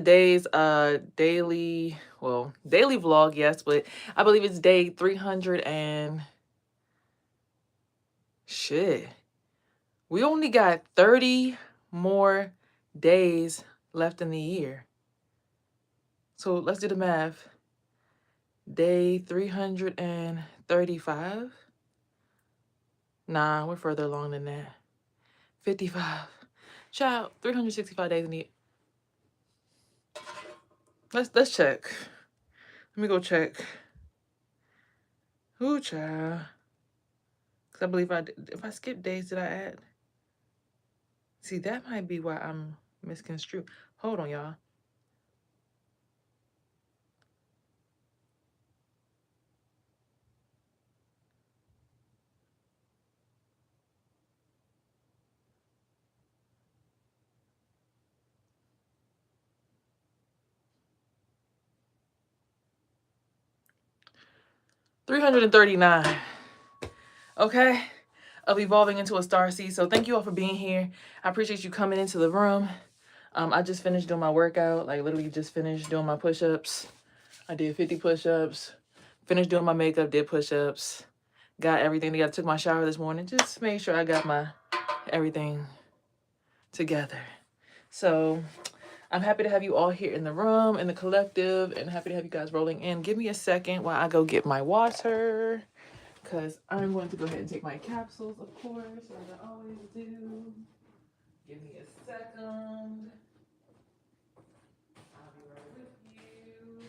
Days daily, well, daily vlog, yes, but I believe it's day 300 and shit. We only got 30 more days left in the year. So let's do the math. Day 335. Nah, we're further along than that. 55. Child, 365 days in the year. Let's check. Let me go check. Ooh, child. Cause I believe if I skip days, did I add? See, that might be why I'm misconstrued. Hold on, y'all. $339. Okay, of evolving into a starseed. So thank you all for being here. I appreciate you coming into the room. I just finished doing my workout. Like literally just finished doing my push-ups. I did 50 push-ups. Finished doing my makeup. Did push-ups. Got everything together. Took my shower this morning. Just made sure I got my everything together. So I'm happy to have you all here in the room, in the collective, and happy to have you guys rolling in. Give me a second while I go get my water, because I'm going to go ahead and take my capsules, of course, as I always do. Give me a second. I'll be right with you.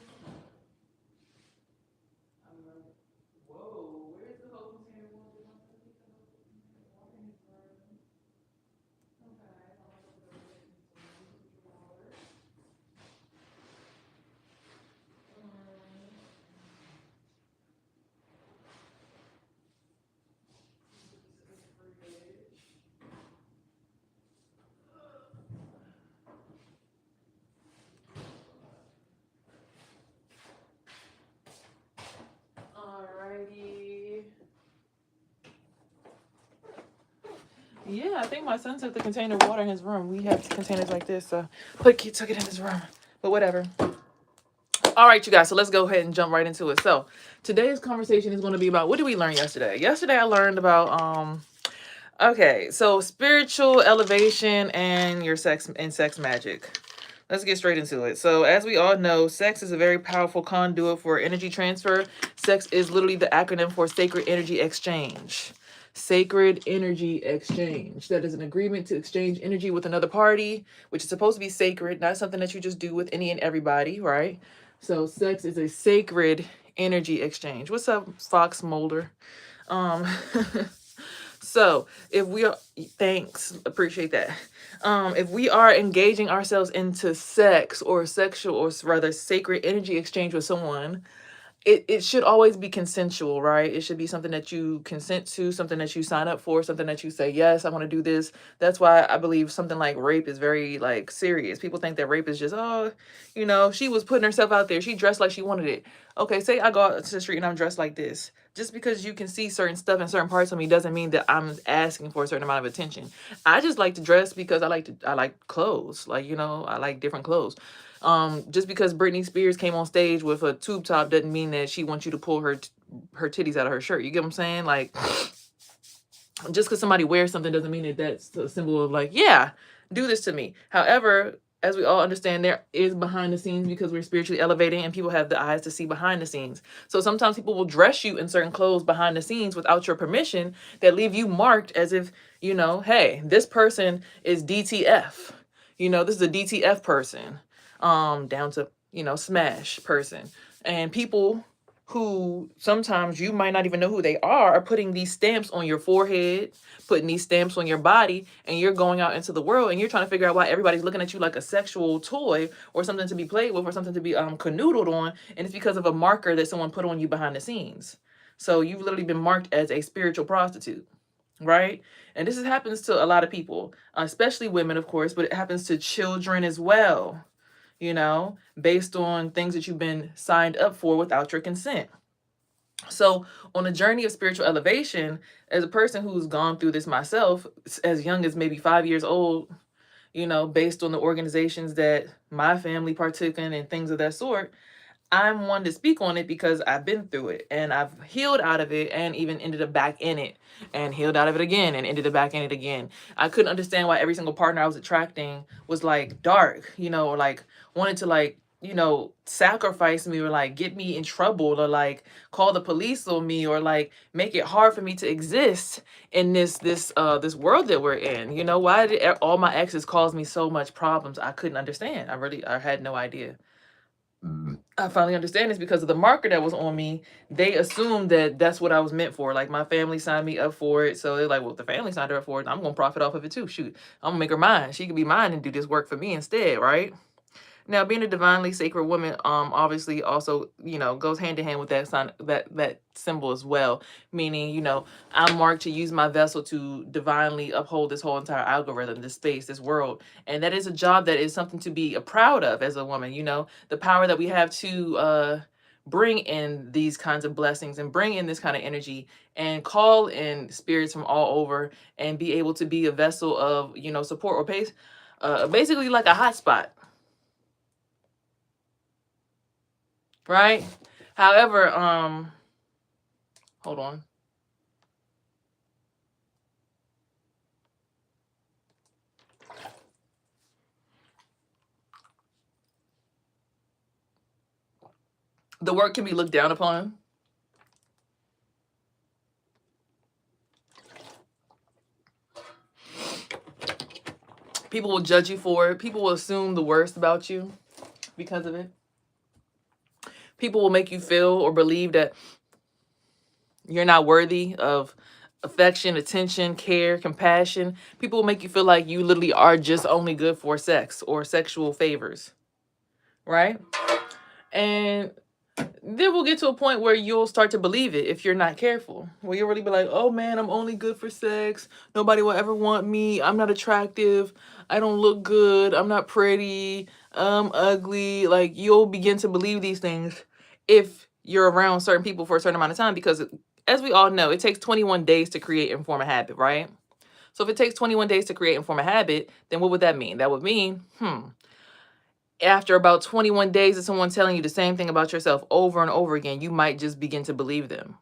Whoa, where's the whole container of water? Alrighty. Yeah, I think my son took the container of water in his room. We have containers like this, so he took it in his room. But whatever. All right, you guys, so let's go ahead and jump right into it. So today's conversation is going to be about, what did we learn yesterday? Yesterday I learned about okay, so spiritual elevation and your sex magic. Let's get straight into it. So as we all know, sex is a very powerful conduit for energy transfer. Sex is literally the acronym for sacred energy exchange. Sacred energy exchange. That is an agreement to exchange energy with another party, which is supposed to be sacred, not something that you just do with any and everybody, right? So sex is a sacred energy exchange. What's up, Fox Mulder? Um So if we are, thanks, appreciate that. If we are engaging ourselves into sex or sexual, or rather sacred energy exchange with someone, it should always be consensual, right? It should be something that you consent to, something that you sign up for, something that you say, yes, I want to do this. That's why I believe something like rape is very like serious. People think that rape is just, oh, she was putting herself out there. She dressed like she wanted it. Okay, say I go out to the street and I'm dressed like this. Just because you can see certain stuff in certain parts of me doesn't mean that I'm asking for a certain amount of attention. I just like to dress because I like clothes. Like, I like different clothes. Just because Britney Spears came on stage with a tube top doesn't mean that she wants you to pull her titties out of her shirt. You get what I'm saying? Like, just because somebody wears something doesn't mean that that's a symbol of like, yeah, do this to me. However, as we all understand, there is behind the scenes because we're spiritually elevating and people have the eyes to see behind the scenes. So sometimes people will dress you in certain clothes behind the scenes without your permission that leave you marked as if, hey, this person is DTF. This is a DTF person, down to, smash person. And people who sometimes you might not even know who they are putting these stamps on your forehead, putting these stamps on your body, and you're going out into the world and you're trying to figure out why everybody's looking at you like a sexual toy or something to be played with or something to be canoodled on, and it's because of a marker that someone put on you behind the scenes. So you've literally been marked as a spiritual prostitute, right? And this happens to a lot of people, especially women, of course, but it happens to children as well, based on things that you've been signed up for without your consent. So, on a journey of spiritual elevation, as a person who's gone through this myself, as young as maybe 5 years old, you know, based on the organizations that my family partook in and things of that sort. I'm one to speak on it because I've been through it and I've healed out of it and even ended up back in it and healed out of it again and ended up back in it again. I couldn't understand why every single partner I was attracting was like dark, you know, or like wanted to like, you know, sacrifice me or like get me in trouble or like call the police on me or like make it hard for me to exist in this world that we're in. You know, why did all my exes cause me so much problems? I couldn't understand. I had no idea. I finally understand this because of the marker that was on me. They assumed that that's what I was meant for. Like my family signed me up for it. So they're like, well, if the family signed her up for it, I'm going to profit off of it too. Shoot, I'm going to make her mine. She could be mine and do this work for me instead, right? Now, being a divinely sacred woman, obviously also, you know, goes hand in hand with that sign, that symbol as well. Meaning, you know, I'm marked to use my vessel to divinely uphold this whole entire algorithm, this space, this world, and that is a job that is something to be proud of as a woman. You know, the power that we have to bring in these kinds of blessings and bring in this kind of energy and call in spirits from all over and be able to be a vessel of, you know, support or pace, basically like a hotspot. Right? However, hold on. The work can be looked down upon. People will judge you for it. People will assume the worst about you because of it. People will make you feel or believe that you're not worthy of affection, attention, care, compassion. People will make you feel like you literally are just only good for sex or sexual favors, right? And then we'll get to a point where you'll start to believe it if you're not careful. Where you'll really be like, oh man, I'm only good for sex. Nobody will ever want me. I'm not attractive. I don't look good. I'm not pretty. I'm ugly. Like you'll begin to believe these things if you're around certain people for a certain amount of time because as we all know, it takes 21 days to create and form a habit, right? So if it takes 21 days to create and form a habit, then what would that mean? That would mean, after about 21 days of someone telling you the same thing about yourself over and over again, you might just begin to believe them.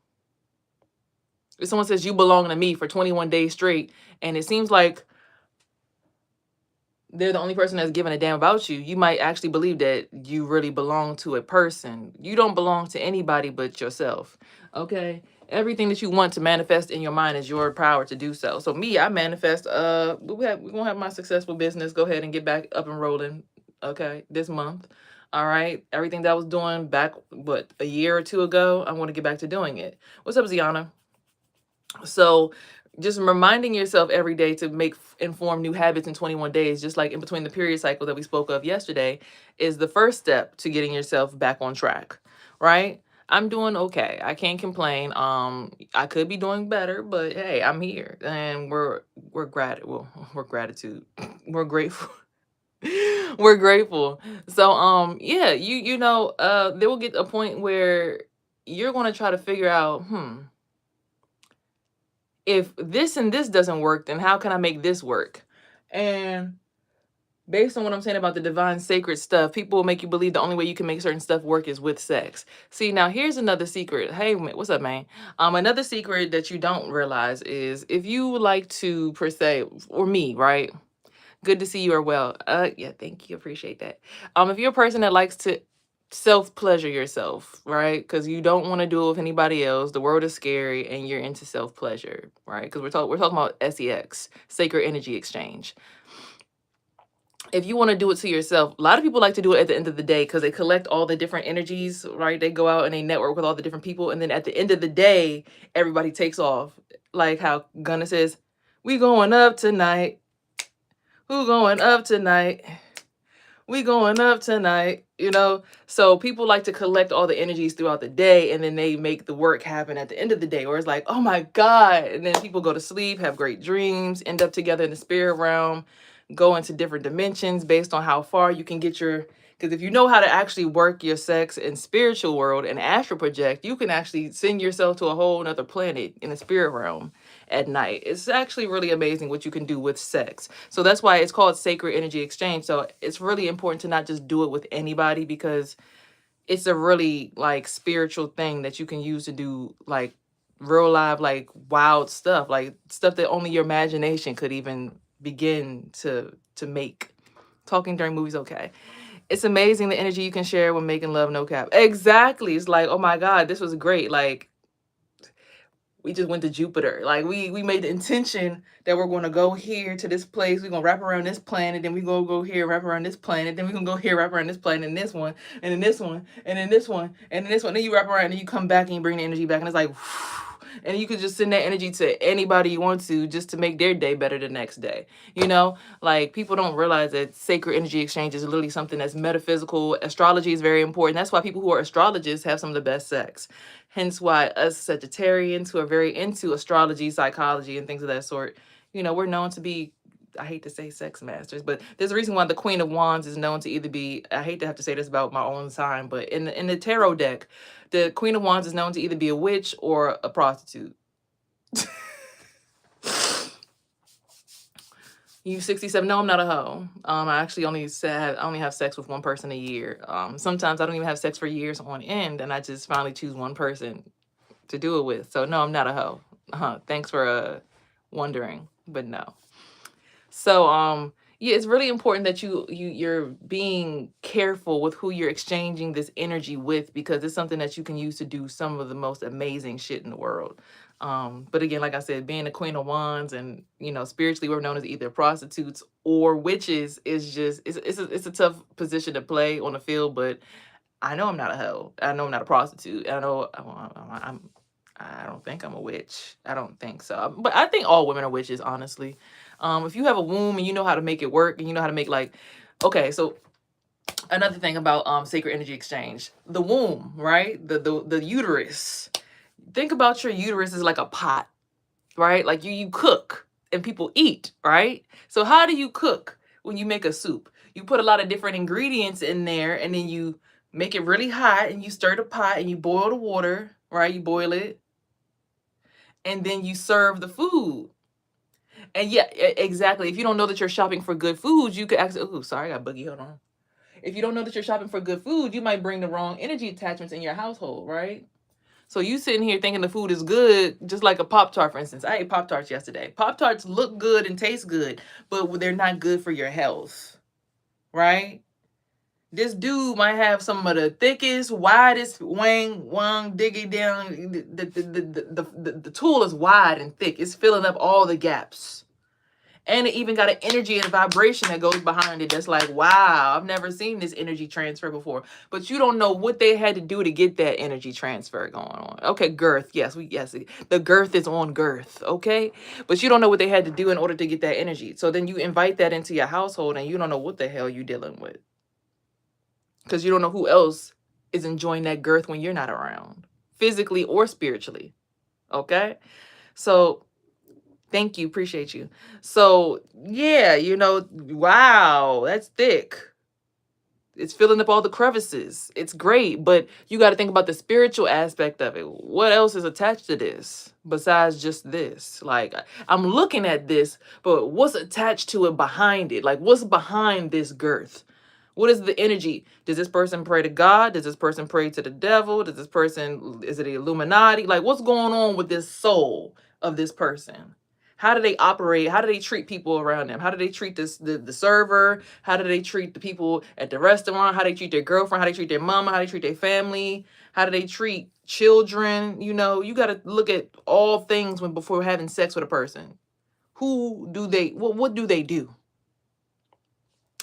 If someone says you belong to me for 21 days straight, and it seems like they're the only person that's giving a damn about you, you might actually believe that you really belong to a person. You don't belong to anybody but yourself. Okay? Everything that you want to manifest in your mind is your power to do so. So me, I manifest, we're gonna have my successful business go ahead and get back up and rolling, okay, this month. All right. Everything that I was doing back, a year or two ago, I want to get back to doing it. What's up, Ziana? So just reminding yourself every day to make inform new habits in 21 days, just like in between the period cycle that we spoke of yesterday, is the first step to getting yourself back on track, right? I'm doing okay. I can't complain. I could be doing better, but hey, I'm here and we're gratitude. We're grateful. We're grateful. So yeah, you know, there will get a point where you're going to try to figure out, if this and this doesn't work, then how can I make this work? And based on what I'm saying about the divine sacred stuff, people will make you believe the only way you can make certain stuff work is with sex. See, now here's another secret. Hey, what's up, man? Another secret that you don't realize is if you would like to, per se, or me, right? Good to see you are well. Yeah, thank you. Appreciate that. If you're a person that likes to self-pleasure yourself, right? Because you don't want to do it with anybody else. The world is scary and you're into self-pleasure, right? Because we're talking about SEX, sacred energy exchange. If you want to do it to yourself, a lot of people like to do it at the end of the day because they collect all the different energies, right? They go out and they network with all the different people. And then at the end of the day, everybody takes off. Like how Gunna says, we going up tonight. Who going up tonight? We going up tonight, you know? So people like to collect all the energies throughout the day and then they make the work happen at the end of the day, or it's like, oh my God. And then people go to sleep, have great dreams, end up together in the spirit realm, go into different dimensions based on how far you can get because if you know how to actually work your sex in spiritual world and astral project, you can actually send yourself to a whole nother planet in the spirit realm at night. It's actually really amazing what you can do with sex. So that's why it's called sacred energy exchange. So it's really important to not just do it with anybody, because it's a really like spiritual thing that you can use to do like real live, like wild stuff, like stuff that only your imagination could even begin to make. Talking during movies, okay. It's amazing the energy you can share when making love, no cap. Exactly. It's like, oh my God, this was great. Like, we just went to Jupiter. Like we made the intention that we're going to go here to this place. We're going to wrap around this planet. Then we're going to go here, wrap around this planet. Then we're going to go here, wrap around this planet, and this one, and then this one, and then this one, and then this one. Then you wrap around and then you come back and you bring the energy back. And it's like, and you could just send that energy to anybody you want to, just to make their day better the next day. You know, like people don't realize that sacred energy exchange is literally something that's metaphysical. Astrology is very important. That's why people who are astrologists have some of the best sex. Hence why us Sagittarians who are very into astrology, psychology, and things of that sort, you know, we're known to be, I hate to say sex masters, but there's a reason why the Queen of Wands is known to either be, I hate to have to say this about my own sign, but in the tarot deck, the Queen of Wands is known to either be a witch or a prostitute. You 67? No, I'm not a hoe. I actually only have sex with one person a year. Sometimes I don't even have sex for years on end, and I just finally choose one person to do it with. So no, I'm not a hoe. Thanks for wondering, but no. So yeah, it's really important that you're being careful with who you're exchanging this energy with, because it's something that you can use to do some of the most amazing shit in the world. But again, like I said, being the Queen of Wands and, you know, spiritually we're known as either prostitutes or witches is just, it's a tough position to play on the field. But I know I'm not a hoe. I know I'm not a prostitute. I know I don't think I'm a witch. I don't think so. But I think all women are witches, honestly. If you have a womb and you know how to make it work, and you know how to make, like, okay, so another thing about sacred energy exchange, the womb, right? The uterus. Think about your uterus as like a pot, right? Like you cook and people eat, right? So how do you cook when you make a soup? You put a lot of different ingredients in there, and then you make it really hot, and you stir the pot, and you boil the water, right? You boil it, and then you serve the food. And yeah, exactly. If you don't know that you're shopping for good foods, you could actually, oh, sorry, I got boogie, hold on. If you don't know that you're shopping for good food, you might bring the wrong energy attachments in your household, right? So you sitting here thinking the food is good, just like a Pop-Tart, for instance. I ate Pop-Tarts yesterday. Pop-Tarts look good and taste good, but they're not good for your health, right? This dude might have some of the thickest, widest wang diggy down. The tool is wide and thick. It's filling up all the gaps. And it even got an energy and a vibration that goes behind it. That's like, wow, I've never seen this energy transfer before. But you don't know what they had to do to get that energy transfer going on. Okay, girth. Yes, the girth is on girth. Okay. But you don't know what they had to do in order to get that energy. So then you invite that into your household and you don't know what the hell you're dealing with. Because you don't know who else is enjoying that girth when you're not around, physically or spiritually. Okay. So thank you. Appreciate you. So yeah, you know, wow, that's thick. It's filling up all the crevices. It's great, but you got to think about the spiritual aspect of it. What else is attached to this besides just this? Like, I'm looking at this, but what's attached to it behind it? Like, what's behind this girth? What is the energy? Does this person pray to God? Does this person pray to the devil? Does this person, is it the Illuminati? Like, what's going on with this soul of this person? How do they operate? How do they treat people around them? How do they treat the server? How do they treat the people at the restaurant? How do they treat their girlfriend? How do they treat their mama? How do they treat their family? How do they treat children? You know, you got to look at all things before having sex with a person. What do they do?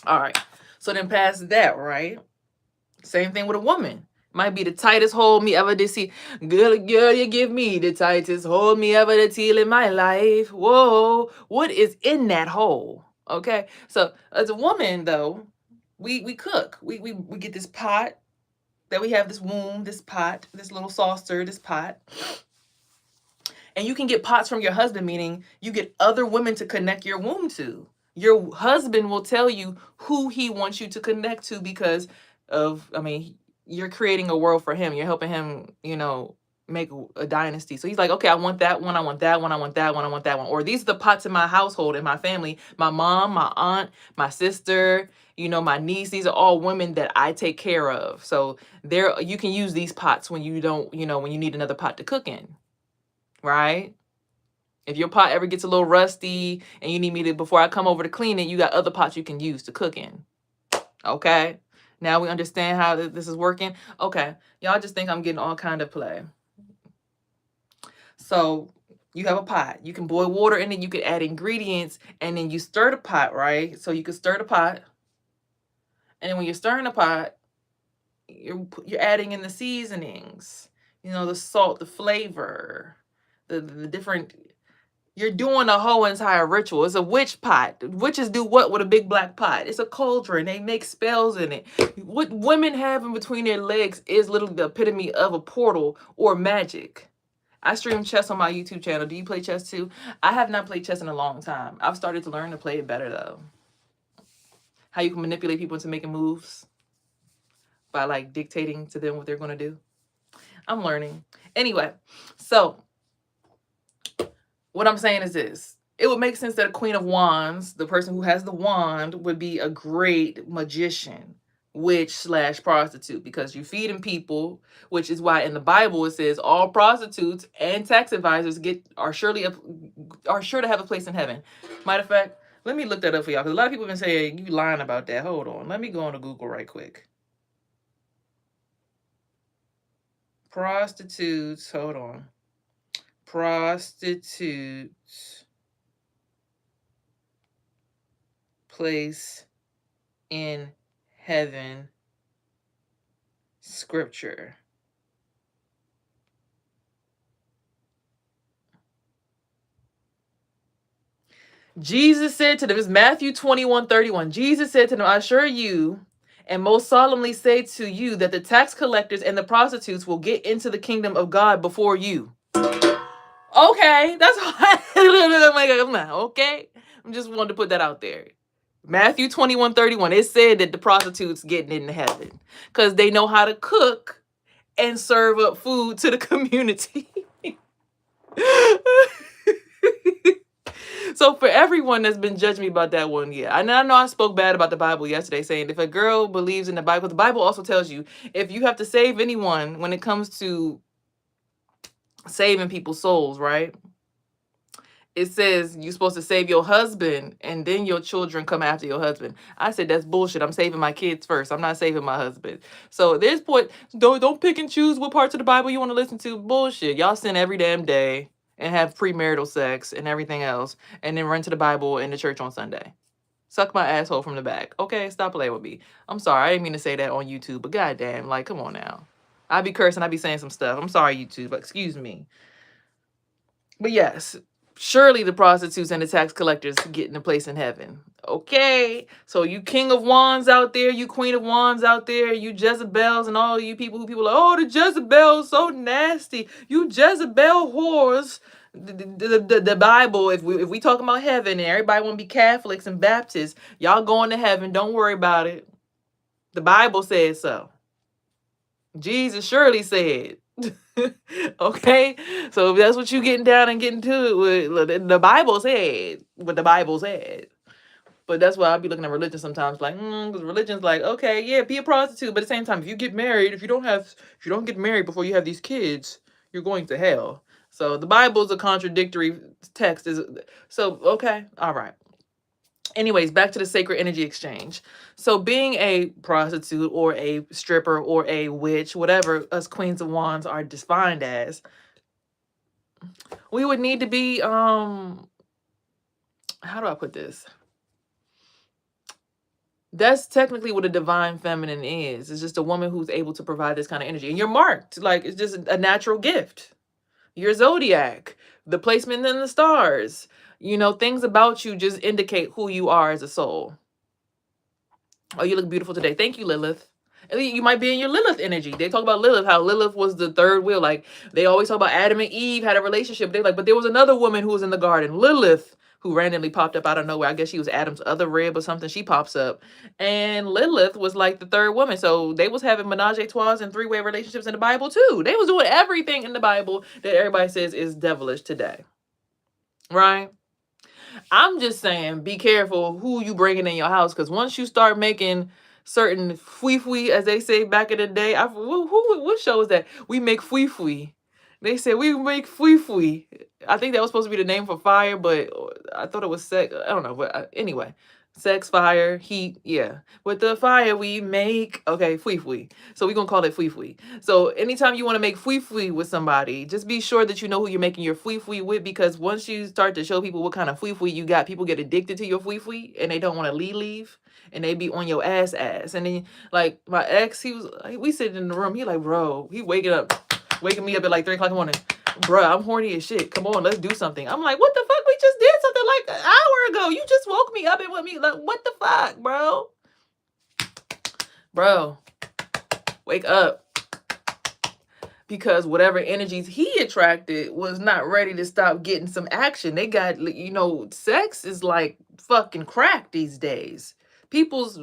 All right. So then past that, right? Same thing with a woman. Might be the tightest hold me ever did see. Girl, you give me the tightest hold me ever did feel in my life. Whoa, what is in that hole? Okay, so as a woman though, we cook. We get this pot that we have, this womb, this pot, this little saucer, this pot. And you can get pots from your husband, meaning you get other women to connect your womb to. Your husband will tell you who he wants you to connect to because of, I mean, you're creating a world for him. You're helping him, you know, make a dynasty. So he's like, okay, I want that one, I want that one, I want that one, I want that one. Or these are the pots in my household, in my family, my mom, my aunt, my sister, you know, my niece. These are all women that I take care of. So there, you can use these pots when you don't, you know, when you need another pot to cook in, right? If your pot ever gets a little rusty and you need me to, before I come over to clean it, you got other pots you can use to cook in. Okay. Now we understand how this is working. Okay. Y'all just think I'm getting all kind of play. So you have a pot. You can boil water in it. You can add ingredients, and then you stir the pot, right? So you can stir the pot, and then when you're stirring the pot, you're adding in the seasonings. You know, the salt, the flavor, the different. You're doing a whole entire ritual. It's a witch pot. Witches do what with a big black pot? It's a cauldron. They make spells in it. What women have in between their legs is literally the epitome of a portal or magic. I stream chess on my YouTube channel. Do you play chess too? I have not played chess in a long time. I've started to learn to play it better though. How you can manipulate people into making moves by like dictating to them what they're going to do. I'm learning. Anyway, so what I'm saying is this. It would make sense that a Queen of Wands, the person who has the wand, would be a great magician, witch / prostitute, because you're feeding people, which is why in the Bible it says all prostitutes and tax advisors are sure to have a place in heaven. Matter of fact, let me look that up for y'all, because a lot of people have been saying you lying about that. Hold on. Let me go on to Google right quick. Prostitutes. Hold on. Prostitutes place in heaven scripture. Jesus said to them, it's Matthew 21:31. Jesus said to them, I assure you and most solemnly say to you that the tax collectors and the prostitutes will get into the kingdom of God before you. Okay, that's why I'm like, okay. I just wanted to put that out there. Matthew 21:31. It said that the prostitutes getting into heaven because they know how to cook and serve up food to the community. So for everyone that's been judging me about that one, yeah. And I know I spoke bad about the Bible yesterday, saying if a girl believes in the Bible, the Bible also tells you if you have to save anyone when it comes to saving people's souls, right? It says you're supposed to save your husband and then your children come after your husband. I said that's bullshit. I'm saving my kids first. I'm not saving my husband. So there's point. Don't pick and choose what parts of the Bible you want to listen to. Bullshit. Y'all sin every damn day and have premarital sex and everything else, and then run to the Bible in the church on Sunday. Suck my asshole from the back. Okay, stop playing with me. I'm sorry. I didn't mean to say that on YouTube, but goddamn, like, come on now. I be cursing. I be saying some stuff. I'm sorry, YouTube. But excuse me. But yes. Surely the prostitutes and the tax collectors get in a place in heaven. Okay. So you King of Wands out there, you Queen of Wands out there, you Jezebels and all you people who people are, oh, the Jezebel's so nasty. You Jezebel whores. The Bible, if we talk about heaven and everybody want to be Catholics and Baptists, y'all going to heaven. Don't worry about it. The Bible says so. Jesus surely said. Okay, so if that's what you getting down and getting to it with, the Bible said what the Bible said. But that's why I be looking at religion sometimes, like, because religion's like, okay, yeah, be a prostitute, but at the same time, if you get married, if you don't get married before you have these kids, you're going to hell. So the Bible's a contradictory text. So okay, all right. Anyways, back to the sacred energy exchange. So being a prostitute or a stripper or a witch, whatever us Queens of Wands are defined as, we would need to be, how do I put this? That's technically what a divine feminine is. It's just a woman who's able to provide this kind of energy. And you're marked. Like, it's just a natural gift. Your zodiac, the placement in the stars. You know, things about you just indicate who you are as a soul. Oh, you look beautiful today. Thank you, Lilith. You might be in your Lilith energy. They talk about Lilith, how Lilith was the third wheel. Like, they always talk about Adam and Eve had a relationship. They're like, but there was another woman who was in the garden. Lilith who randomly popped up out of nowhere. I guess she was Adam's other rib or something. She pops up. And Lilith was like the third woman. So they was having menage a trois and three-way relationships in the Bible too. They was doing everything in the Bible that everybody says is devilish today. Right? I'm just saying, be careful who you bringing in your house, because once you start making certain fui, as they say back in the day, what show is that? We make fui. They said we make fui. I think that was supposed to be the name for fire, but I thought it was sex. I don't know, but anyway, sex, fire, heat, yeah. With the fire we make, okay, fui. So we're gonna call it fui. So anytime you want to make fui with somebody, just be sure that you know who you're making your fui with, because once you start to show people what kind of fui you got, people get addicted to your fui and they don't want to leave, and they be on your ass. And then like my ex, we sitting in the room, he like, bro, he waking me up at like 3 o'clock in the morning. Bruh, I'm horny as shit. Come on, let's do something. I'm like, what the fuck? We just did something like an hour ago. You just woke me up and with me. Like, what the fuck, bro? Bro, wake up. Because whatever energies he attracted was not ready to stop getting some action. They got, sex is like fucking crack these days. People's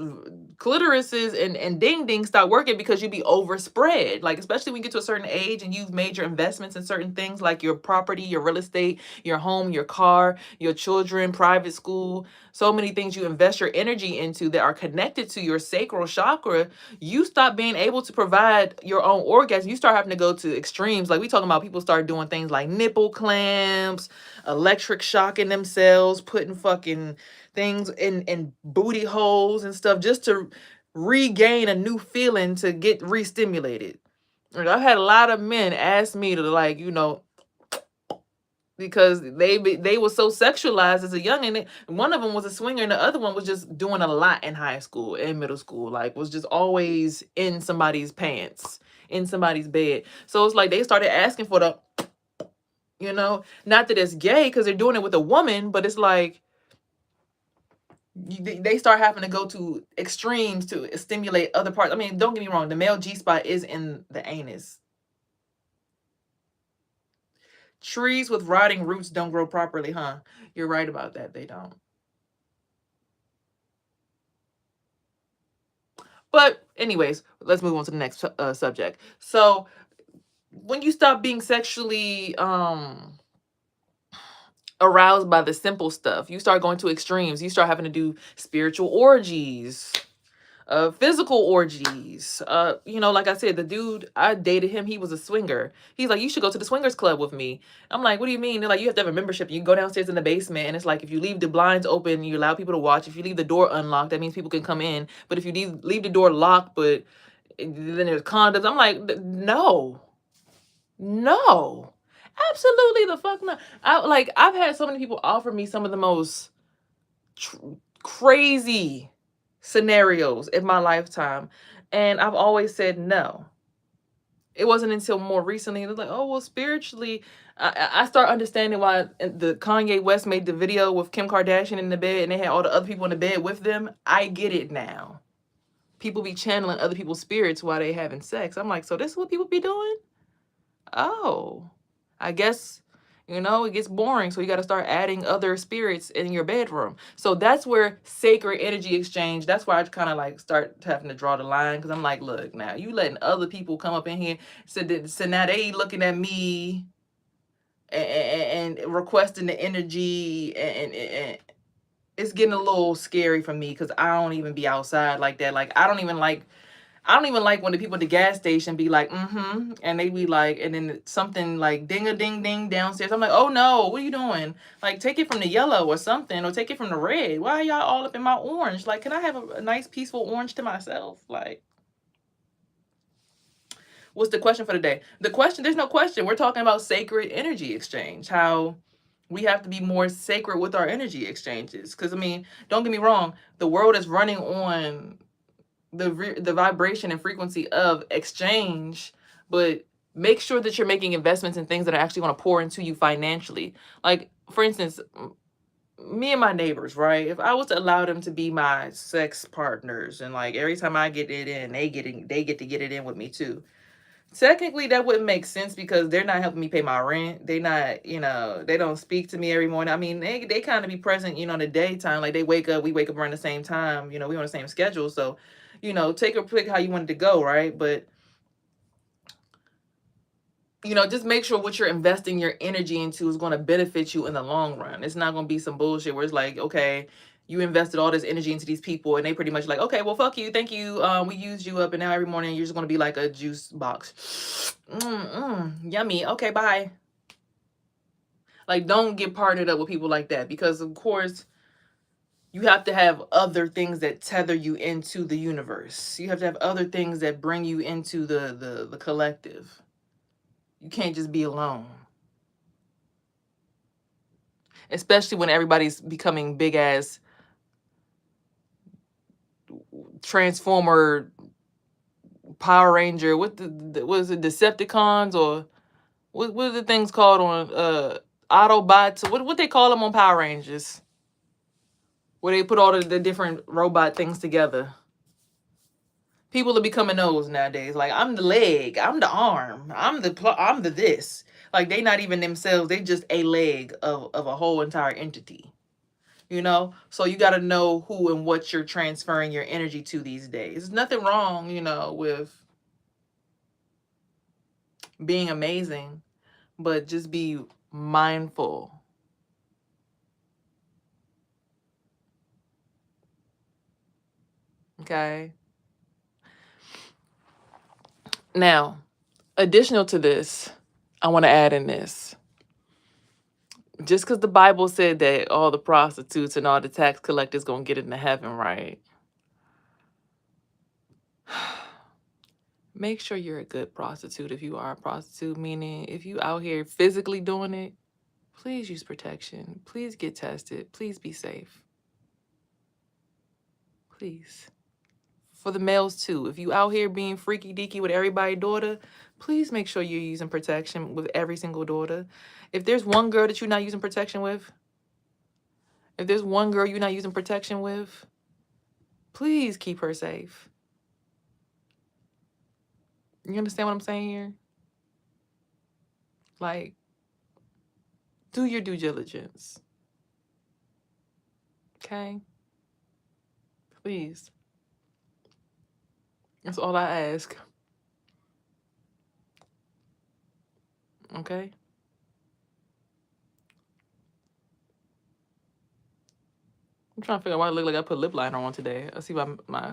clitorises and ding ding stop working because you be overspread. Like, especially when you get to a certain age and you've made your investments in certain things like your property, your real estate, your home, your car, your children, private school, so many things you invest your energy into that are connected to your sacral chakra. You stop being able to provide your own orgasm. You start having to go to extremes. Like we talking about, people start doing things like nipple clamps, electric shocking themselves, putting fucking things in booty holes and stuff just to regain a new feeling, to get re-stimulated. And I've had a lot of men ask me to because they were so sexualized as a young, and one of them was a swinger and the other one was just doing a lot in high school and middle school, like was just always in somebody's pants, in somebody's bed. So it's like they started asking for the not that it's gay because they're doing it with a woman, but it's like they start having to go to extremes to stimulate other parts. I mean, don't get me wrong, the male G-spot is in the anus. Trees with rotting roots don't grow properly, huh? You're right about that. They don't. But anyways, let's move on to the next subject. So when you stop being sexually aroused by the simple stuff, you start going to extremes. You start having to do spiritual orgies, physical orgies. Like I said, the dude, I dated him, he was a swinger. He's like, you should go to the swingers club with me. I'm like, what do you mean? They're like, you have to have a membership. You can go downstairs in the basement, and it's like, if you leave the blinds open, you allow people to watch. If you leave the door unlocked, that means people can come in. But if you leave the door locked, but then there's condoms. I'm like, no, absolutely the fuck not. I've had so many people offer me some of the most crazy scenarios in my lifetime, and I've always said no. It wasn't until more recently, they're like, oh, well, spiritually, I start understanding why the Kanye West made the video with Kim Kardashian in the bed and they had all the other people in the bed with them. I get it now. People be channeling other people's spirits while they having sex. I'm like, so this is what people be doing? Oh, I guess, it gets boring. So you got to start adding other spirits in your bedroom. So that's where sacred energy exchange, that's why I kind of start having to draw the line. Because I'm like, look, now you letting other people come up in here. So now they looking at me and requesting the energy. And it's getting a little scary for me because I don't even be outside like that. Like, I don't even like when the people at the gas station be like, and they be like, and then something like ding a ding ding downstairs. I'm like, oh no, what are you doing? Like, take it from the yellow or something, or take it from the red. Why are y'all all up in my orange? Like, can I have a nice peaceful orange to myself? Like, what's the question for the day? There's no question. We're talking about sacred energy exchange, how we have to be more sacred with our energy exchanges. Because, I mean, don't get me wrong, the world is running on the vibration and frequency of exchange, but make sure that you're making investments in things that are actually going to pour into you financially. Like, for instance, me and my neighbors, right? If I was to allow them to be my sex partners, and like every time I get it in, they get to get it in with me too. Technically, that wouldn't make sense because they're not helping me pay my rent. They not, they don't speak to me every morning. I mean, they kind of be present, in the daytime. Like they wake up, we wake up around the same time. We on the same schedule. So, take a pick how you want it to go, right? But just make sure what you're investing your energy into is going to benefit you in the long run. It's not going to be some bullshit where it's like, okay, you invested all this energy into these people and they pretty much like, okay, well, fuck you. Thank you. We used you up and now every morning you're just going to be like a juice box. Yummy. Okay, bye. Like, don't get partnered up with people like that because, of course, you have to have other things that tether you into the universe. You have to have other things that bring you into the collective. You can't just be alone. Especially when everybody's becoming big ass Transformer, Power Ranger. What was it, Decepticons, or what are the things called on Autobots? What they call them on Power Rangers? Where they put all the different robot things together. People are becoming those nowadays. Like, I'm the leg, I'm the arm, I'm the this. Like, they not even themselves. They just a leg of a whole entire entity. So you got to know who and what you're transferring your energy to these days. There's nothing wrong, with being amazing, but just be mindful. Okay. Now, additional to this, I want to add in this. Just because the Bible said that all the prostitutes and all the tax collectors going to get into heaven, right? Make sure you're a good prostitute if you are a prostitute, meaning if you out here physically doing it, please use protection. Please get tested. Please be safe. Please. For the males too. If you out here being freaky deaky with everybody's daughter, please make sure you're using protection with every single daughter. If there's one girl that you're not using protection with, please keep her safe. You understand what I'm saying here? Like, do your due diligence. Okay? Please. That's all I ask. Okay? I'm trying to figure out why I look like I put lip liner on today. I see my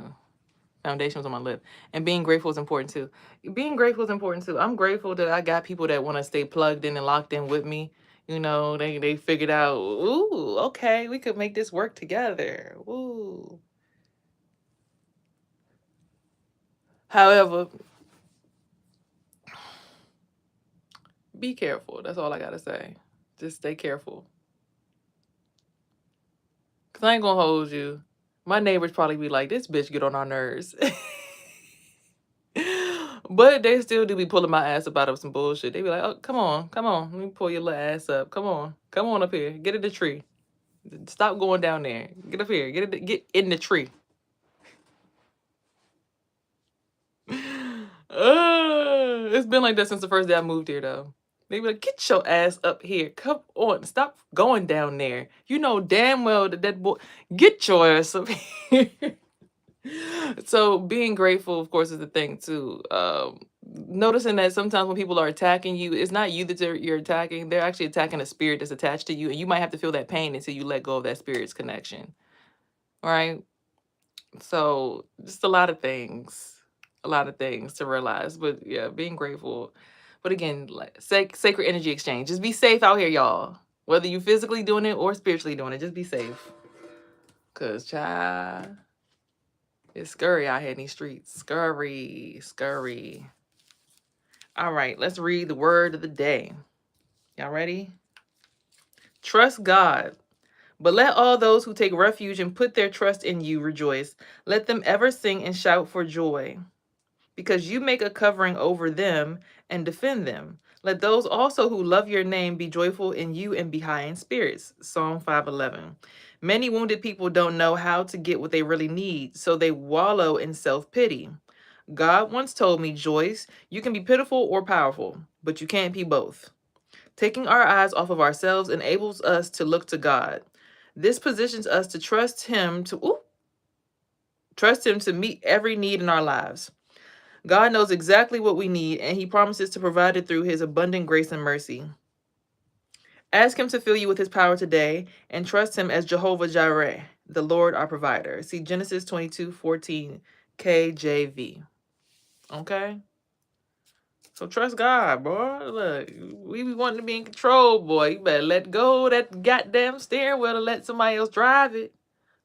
foundation was on my lip. And being grateful is important too. I'm grateful that I got people that want to stay plugged in and locked in with me. They figured out, ooh, okay, we could make this work together. Ooh. However, be careful. That's all I gotta say. Just stay careful. Cause I ain't gonna hold you. My neighbors probably be like, this bitch get on our nerves. But they still do be pulling my ass up out of some bullshit. They be like, oh, come on. Let me pull your little ass up. Come on up here. Get in the tree. Stop going down there. Get up here. Get in the tree. It's been like that since the first day I moved here, though. They be like, get your ass up here. Come on. Stop going down there. You know damn well that boy. Get your ass up here. So being grateful, of course, is the thing too. Noticing that sometimes when people are attacking you, it's not you that you're attacking. They're actually attacking a spirit that's attached to you, and you might have to feel that pain until you let go of that spirit's connection. All right. So just a lot of things to realize. But yeah, being grateful. But again, like sacred energy exchange. Just be safe out here, y'all. Whether you physically doing it or spiritually doing it, just be safe. Cause child, it's scurry out here in these streets. Scurry. All right, let's read the word of the day. Y'all ready? Trust God. But let all those who take refuge and put their trust in you rejoice. Let them ever sing and shout for joy. Because you make a covering over them and defend them. Let those also who love your name be joyful in you and be high in spirits. Psalm 5:11. Many wounded people don't know how to get what they really need, so they wallow in self-pity. God once told me, Joyce, you can be pitiful or powerful, but you can't be both. Taking our eyes off of ourselves enables us to look to God. This positions us to trust him to meet every need in our lives. God knows exactly what we need, and he promises to provide it through his abundant grace and mercy. Ask him to fill you with his power today and trust him as Jehovah Jireh, the Lord our provider. See Genesis 22:14 KJV. Okay? So trust God, boy. Look, we be wanting to be in control, boy. You better let go of that goddamn steering wheel and let somebody else drive it.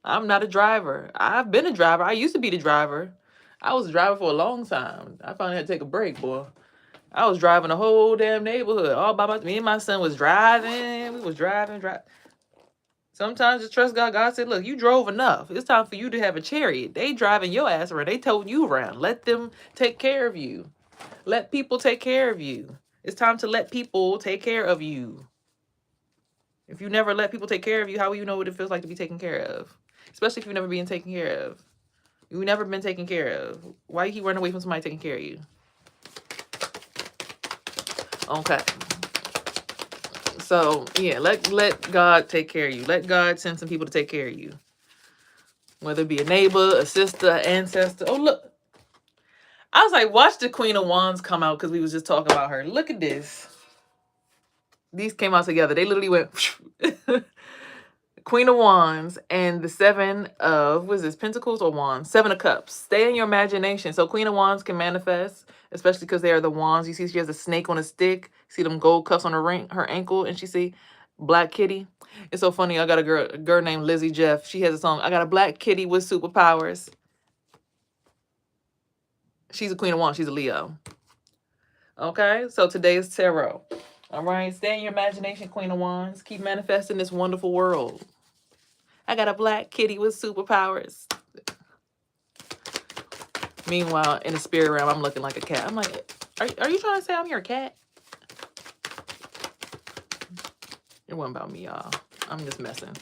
I'm not a driver. I've been a driver. I used to be the driver. I was a driver for a long time. I finally had to take a break, boy. I was driving the whole damn neighborhood all by myself. Me and my son was driving. We was driving. Sometimes just trust God. God said, look, you drove enough. It's time for you to have a chariot. They driving your ass around. They toting you around. Let them take care of you. Let people take care of you. It's time to let people take care of you. If you never let people take care of you, how will you know what it feels like to be taken care of? Especially if you've never been taken care of. You've never been taken care of. Why you keep running away from somebody taking care of you? Okay. So, yeah, let God take care of you. Let God send some people to take care of you. Whether it be a neighbor, a sister, an ancestor. Oh, look. I was like, watch the Queen of Wands come out because we was just talking about her. Look at this. These came out together. They literally went... Queen of Wands and the Seven of, what is this, Pentacles or Wands? Seven of Cups. Stay in your imagination. So Queen of Wands can manifest, especially because they are the wands. You see she has a snake on a stick. See them gold cuffs on her ankle, and she see Black Kitty. It's so funny. I got a girl named Lizzie Jeff. She has a song, I got a black kitty with superpowers. She's a Queen of Wands. She's a Leo. Okay, so today is tarot. All right, stay in your imagination, Queen of Wands. Keep manifesting this wonderful world. I got a black kitty with superpowers. Meanwhile, in the spirit realm, I'm looking like a cat. I'm like, are you trying to say I'm your cat? It wasn't about me, y'all. I'm just messing.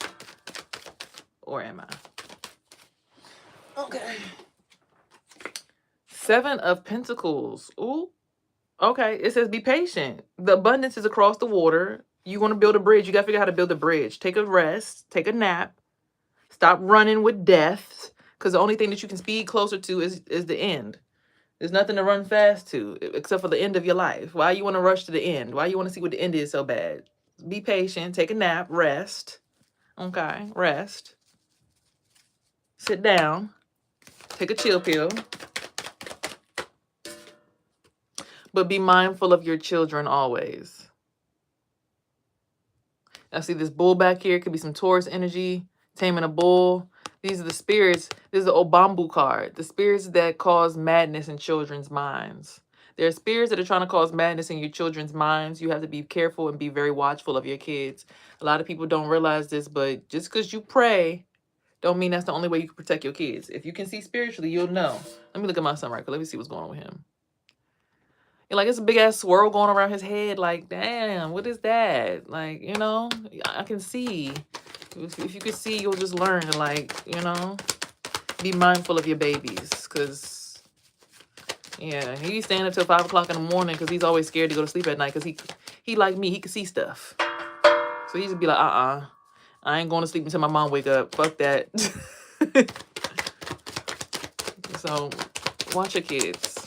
Or am I? Okay. Seven of Pentacles. Ooh. Okay. It says be patient. The abundance is across the water. You want to build a bridge. You got to figure out how to build a bridge. Take a rest. Take a nap. Stop running with death, because the only thing that you can speed closer to is the end. There's nothing to run fast to except for the end of your life. Why you want to rush to the end? Why you want to see what the end is so bad? Be patient. Take a nap. Rest. Okay. Rest. Sit down. Take a chill pill. But be mindful of your children always. I see this bull back here. Could be some Taurus energy. Taming a bull. These are the spirits. This is the Obambu card. The spirits that cause madness in children's minds. There are spirits that are trying to cause madness in your children's minds. You have to be careful and be very watchful of your kids. A lot of people don't realize this, but just because you pray, don't mean that's the only way you can protect your kids. If you can see spiritually, you'll know. Let me look at my son right quick. Let me see what's going on with him. Like, it's a big ass swirl going around his head. Like, damn, what is that? Like, you know, I can see. If you could see, you'll just learn to, like, you know, be mindful of your babies. Because, yeah, he's staying up till 5 o'clock in the morning because he's always scared to go to sleep at night because he like me, he can see stuff. So he just be like, I ain't going to sleep until my mom wake up. Fuck that. So, watch your kids.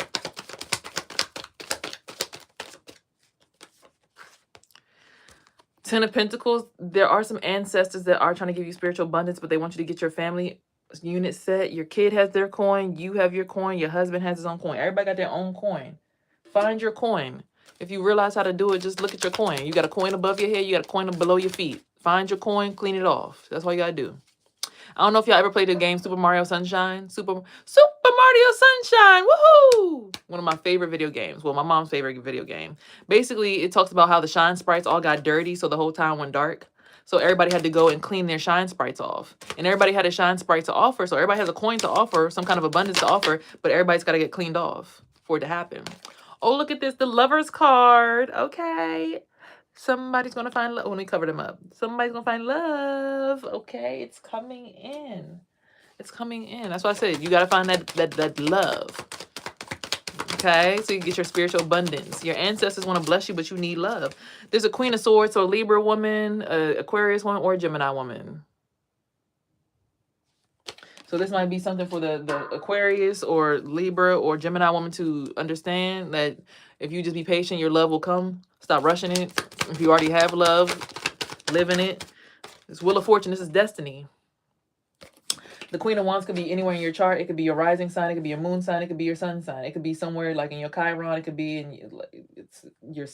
Ten of Pentacles, there are some ancestors that are trying to give you spiritual abundance, but they want you to get your family unit set. Your kid has their coin. You have your coin. Your husband has his own coin. Everybody got their own coin. Find your coin. If you realize how to do it, just look at your coin. You got a coin above your head. You got a coin below your feet. Find your coin. Clean it off. That's all you got to do. I don't know if y'all ever played the game Super Mario Sunshine. Super Mario Sunshine. Woohoo! One of my favorite video games. Well, my mom's favorite video game. Basically, it talks about how the shine sprites all got dirty, so the whole town went dark. So everybody had to go and clean their shine sprites off. And everybody had a shine sprite to offer, so everybody has a coin to offer, some kind of abundance to offer, but everybody's got to get cleaned off for it to happen. Oh, look at this. The Lover's card. Okay. Somebody's going to find love. Let me cover them up. Somebody's going to find love. Okay, it's coming in. It's coming in. That's why I said you got to find that love. Okay, so you get your spiritual abundance. Your ancestors want to bless you, but you need love. There's a Queen of Swords, so a Libra woman, a Aquarius woman, or a Gemini woman. So this might be something for the Aquarius or Libra or Gemini woman to understand that if you just be patient, your love will come. Stop rushing it. If you already have love, live in it. This Wheel of Fortune, this is destiny. The Queen of Wands could be anywhere in your chart. It could be your rising sign. It could be your moon sign. It could be your sun sign. It could be somewhere like in your Chiron. It could be in your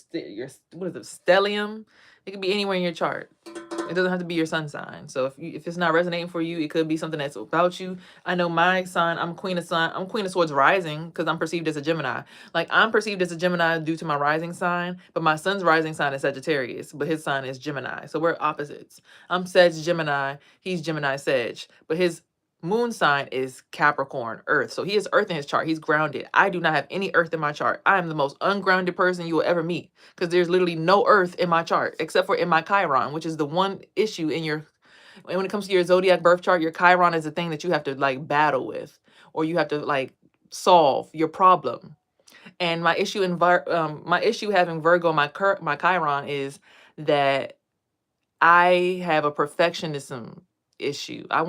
what is it, stellium. It could be anywhere in your chart. It doesn't have to be your sun sign. So if it's not resonating for you, it could be something that's about you. I know my sign. I'm Queen of Swords rising because I'm perceived as a Gemini. Like I'm perceived as a Gemini due to my rising sign, but my son's rising sign is Sagittarius, but his sign is Gemini. So we're opposites. I'm Sag Gemini. He's Gemini Sag, but his moon sign is Capricorn, Earth. So he has Earth in his chart. He's grounded. I do not have any Earth in my chart. I am the most ungrounded person you will ever meet because there's literally no Earth in my chart except for in my Chiron, which is the one issue in your, when it comes to your zodiac birth chart, your Chiron is the thing that you have to like battle with, or you have to like solve your problem. And my issue having Virgo, my Chiron is that I have a perfectionism issue. I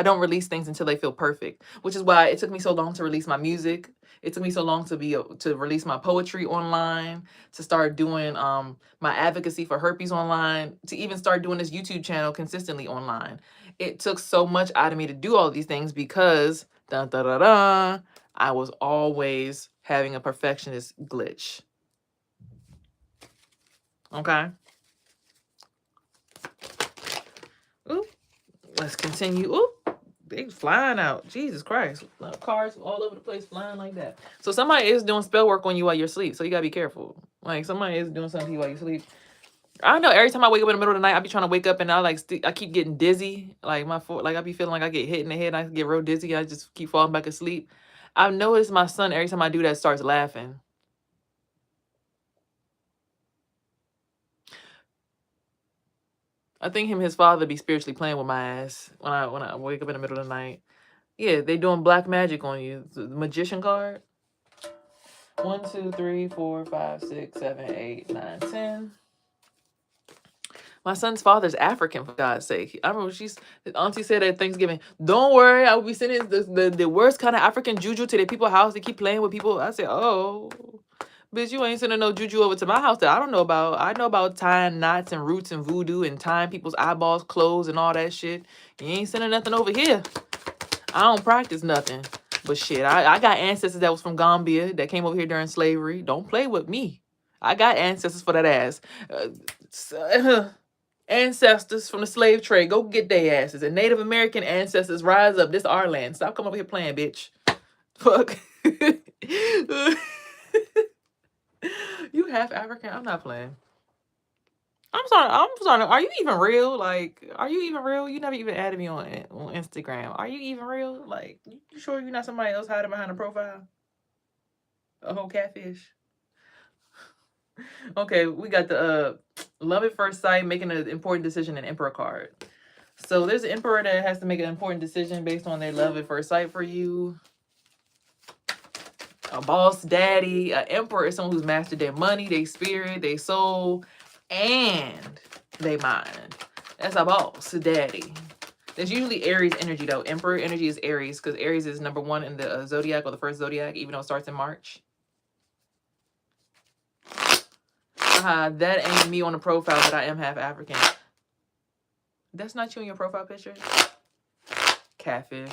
don't release things until they feel perfect, which is why it took me so long to release my music. It took me so long to release my poetry online, to start doing my advocacy for herpes online, to even start doing this YouTube channel consistently online. It took so much out of me to do all these things because I was always having a perfectionist glitch. Okay. Ooh. Let's continue. Ooh, they flying out. Jesus Christ. Cards all over the place flying like that. So somebody is doing spell work on you while you're asleep. So you gotta be careful. Like somebody is doing something to you while you sleep. I know every time I wake up in the middle of the night, I be trying to wake up and I keep getting dizzy. Like I be feeling like I get hit in the head. I get real dizzy. I just keep falling back asleep. I've noticed my son, every time I do that, starts laughing. I think him and his father be spiritually playing with my ass when I wake up in the middle of the night. Yeah, they doing black magic on you. The magician card. 1, 2, 3, 4, 5, 6, 7, 8, 9, 10. My son's father's African, for God's sake. I remember auntie said at Thanksgiving, don't worry, I will be sending the worst kind of African juju to the people's house. They keep playing with people. I said, oh, bitch, you ain't sending no juju over to my house that I don't know about. I know about tying knots and roots and voodoo and tying people's eyeballs closed and all that shit. You ain't sending nothing over here. I don't practice nothing. But shit, I got ancestors that was from Gambia that came over here during slavery. Don't play with me. I got ancestors for that ass. Ancestors from the slave trade, go get their asses. And Native American ancestors, rise up. This our land. Stop coming over here playing, bitch. Fuck. You half African? I'm not playing. I'm sorry. Are you even real? Like, are you even real? You never even added me on Instagram. Are you even real? Like, you sure you're not somebody else hiding behind a profile? A whole catfish? Okay, we got the love at first sight, making an important decision, and Emperor card. So there's an Emperor that has to make an important decision based on their love at first sight for you. A boss daddy. An Emperor is someone who's mastered their money, their spirit, their soul, and their mind. That's a boss daddy. There's usually Aries energy though. Emperor energy is Aries because Aries is number 1 in the zodiac, or the first zodiac, even though it starts in March. That ain't me on the profile, but I am half African. That's not you in your profile picture? Catfish.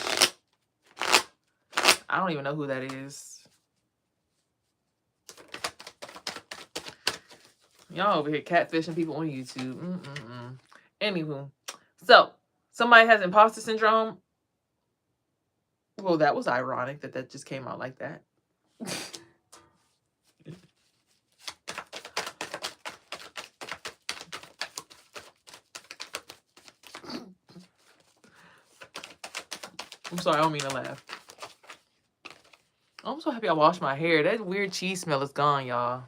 I don't even know who that is. Y'all over here catfishing people on YouTube. Anywho. So, somebody has imposter syndrome. Well, that was ironic that just came out like that. I'm sorry, I don't mean to laugh. I'm so happy I washed my hair. That weird cheese smell is gone, y'all.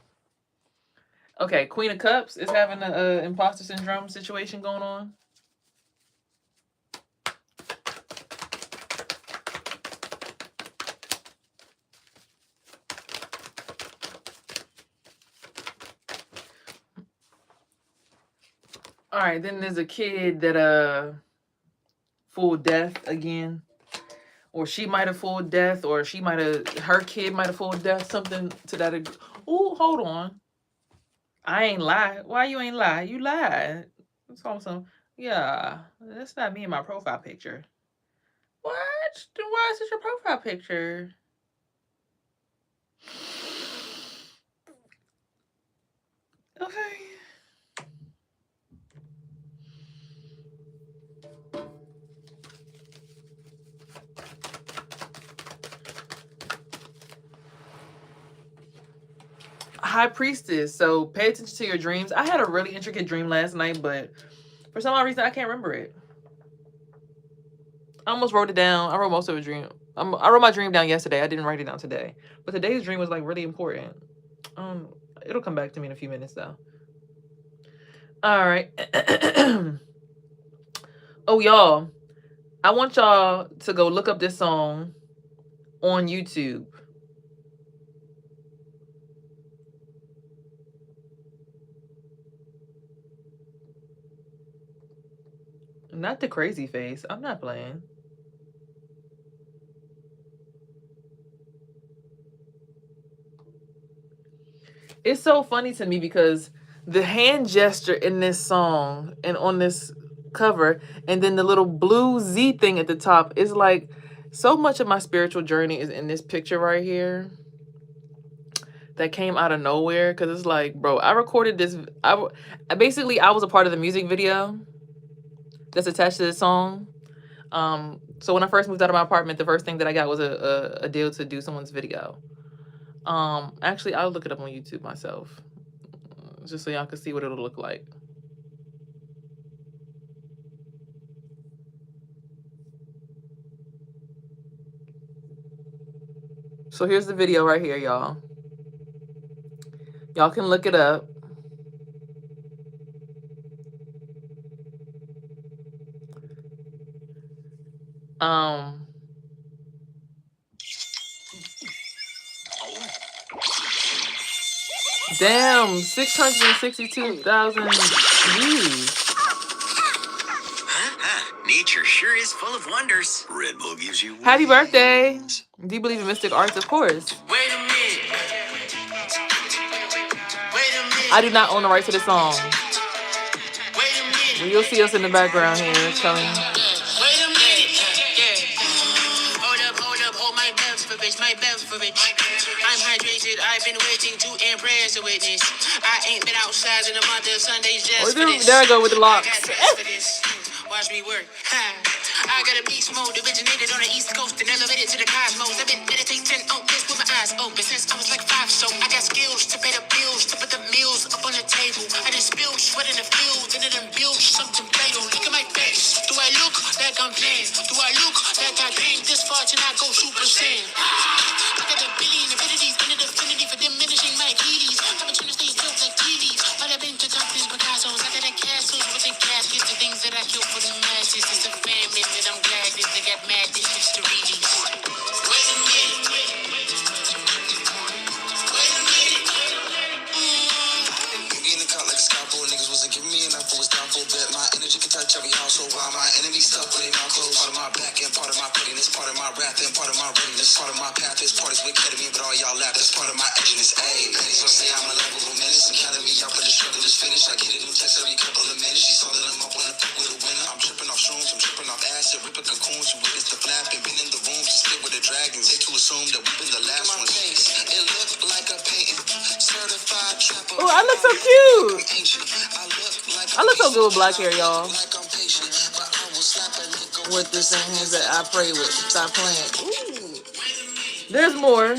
Okay, Queen of Cups is having an imposter syndrome situation going on. All right, then there's a kid that fooled death again. Or she might have fooled death, or her kid might have fooled death, something to that. Oh, hold on. I ain't lie. Why you ain't lie? You lied. That's awesome. Yeah, that's not me in my profile picture. What? Then why is this your profile picture? Okay. High Priestess. So pay attention to your dreams. I had a really intricate dream last night, but for some odd reason I can't remember it. I almost wrote it down. I wrote most of the dream. I wrote my dream down yesterday. I didn't write it down today. But today's dream was like really important. It'll come back to me in a few minutes though. All right. Oh, y'all. I want y'all to go look up this song on YouTube. Not the crazy face. I'm not playing. It's so funny to me because the hand gesture in this song and on this cover, and then the little blue Z thing at the top is like so much of my spiritual journey is in this picture right here that came out of nowhere. Because it's like, bro, I recorded this. I was a part of the music video that's attached to this song. So when I first moved out of my apartment, the first thing that I got was a deal to do someone's video. Actually, I'll look it up on YouTube myself, just so y'all can see what it'll look like. So here's the video right here, y'all. Y'all can look it up. Damn, 662,000 views. Nature sure is full of wonders. Red Bull gives you Happy birthday. Do you believe in mystic arts? Of course. Wait a minute. I do not own the right to the song. Wait a minute. Well, you'll see us in the background here telling. Wait a minute. Yeah. Hold my beverage, my beverage. I'm hydrated, I've been waiting to impress a witness. I ain't been outside in a month of Sundays just for this. There I go with the locks. Watch me work. I got a beast mode originated on the East Coast and elevated to the cosmos. I've been meditating on this with my eyes open since I was like 5, so I got skills to pay the bills, to put the meals up on the table. I just spilled sweat in the fields and it done built something fatal. Look at my face. Do I look like I'm playing? Do I look like I came this far to not go Super Saiyan? I got a billion abilities, infinite affinity for diminishing my Achilles. I've been trying to stay still like TVs, but I've been to companies, Picasso's. I got a castles with the caskets, the things that I kill for the masses. It's a famine that I'm glad that they got mad distance to reading. Wait a minute. In the car like a scalpel, niggas wasn't giving me enough, I was down for a bet. My energy can touch every household while my enemies stuck with their mouth closed. Part of my back and part of my pettiness, part of my wrath and part of my readiness. Part of my path is parties with ketamine, but all y'all laugh, that's part of my edginess. Ayy, ladies gon' say I'm a lovable menace, and counting me out, but the struggle is finished. I get a new text every couple of minutes. She saw that I'm up on the pick with a winner. I'm tripping off shrooms, I'm tripping off acid, ripping cocoons. You witness the flap and been in the room to sit with the dragons. Safe to assume that we've been the last ones. It looked like a painting, certified trapper. Oh, I look so cute. I look so good with black hair, y'all. With the same hands that I pray with. Stop playing. Ooh. There's more.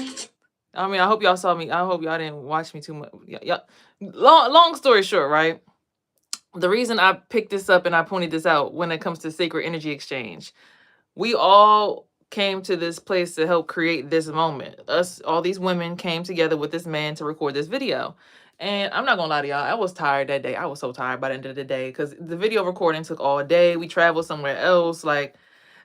I mean, I hope y'all saw me. I hope y'all didn't watch me too much. Yeah. Long story short, right? The reason I picked this up and I pointed this out when it comes to sacred energy exchange, we all came to this place to help create this moment. All these women came together with this man to record this video. And I'm not gonna lie to y'all, I was tired that day. I was so tired by the end of the day because the video recording took all day. We traveled somewhere else. Like,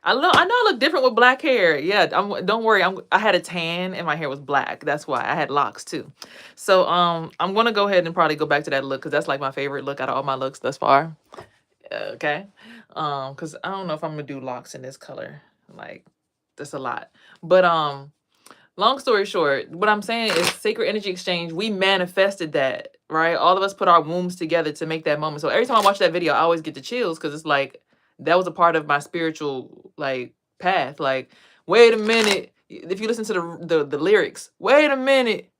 I know I look different with black hair. Yeah, don't worry. I had a tan and my hair was black. That's why I had locks too. So I'm gonna go ahead and probably go back to that look because that's like my favorite look out of all my looks thus far. Okay. Because I don't know if I'm gonna do locks in this color. Like that's a lot. But long story short, what I'm saying is sacred energy exchange, we manifested that, right? All of us put our wombs together to make that moment. So every time I watch that video, I always get the chills because it's like that was a part of my spiritual like path. Like, wait a minute. If you listen to the lyrics, wait a minute.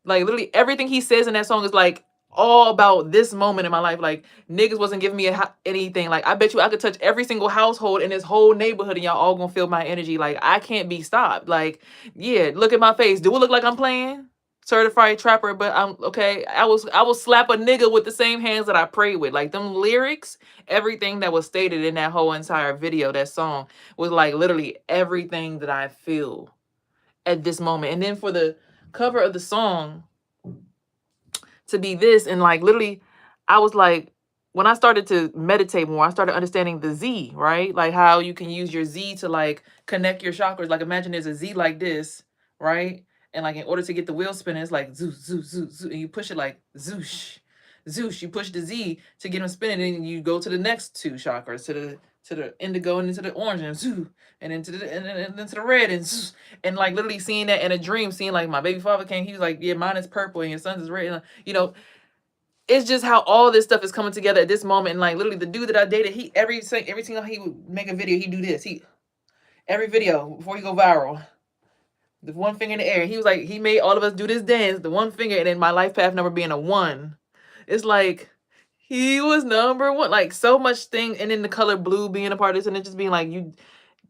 Like literally everything he says in that song is like all about this moment in my life. Like niggas wasn't giving me anything. Like I bet you I could touch every single household in this whole neighborhood and y'all all gonna feel my energy. Like I can't be stopped. Like yeah, look at my face. Do it look like I'm playing? Certified trapper, but I'm okay. I will slap a nigga with the same hands that I pray with. Like them lyrics, everything that was stated in that whole entire video, that song was like literally everything that I feel at this moment. And then for the cover of the song to be this, and like literally I was like, when I started to meditate more, I started understanding the Z, right? Like how you can use your Z to like connect your chakras. Like imagine there's a Z like this, right? And like in order to get the wheel spinning, it's like zoo, zoo, zoo, zoo, and you push it like zoosh, zoosh. You push the Z to get them spinning, and you go to the next two chakras, to the indigo and into the orange, and zoo, and into the and into the red, and zoo. And like literally seeing that in a dream, seeing like my baby father came, he was like, yeah, mine is purple and your son's is red. And, you know, it's just how all this stuff is coming together at this moment. And like literally the dude that I dated, he every single he would make a video, he do this. He every video before he go viral, the one finger in the air. He was like, he made all of us do this dance, the one finger, and then my life path number being a 1. It's like he was number 1. Like so much thing, and then the color blue being a part of this, and it just being like you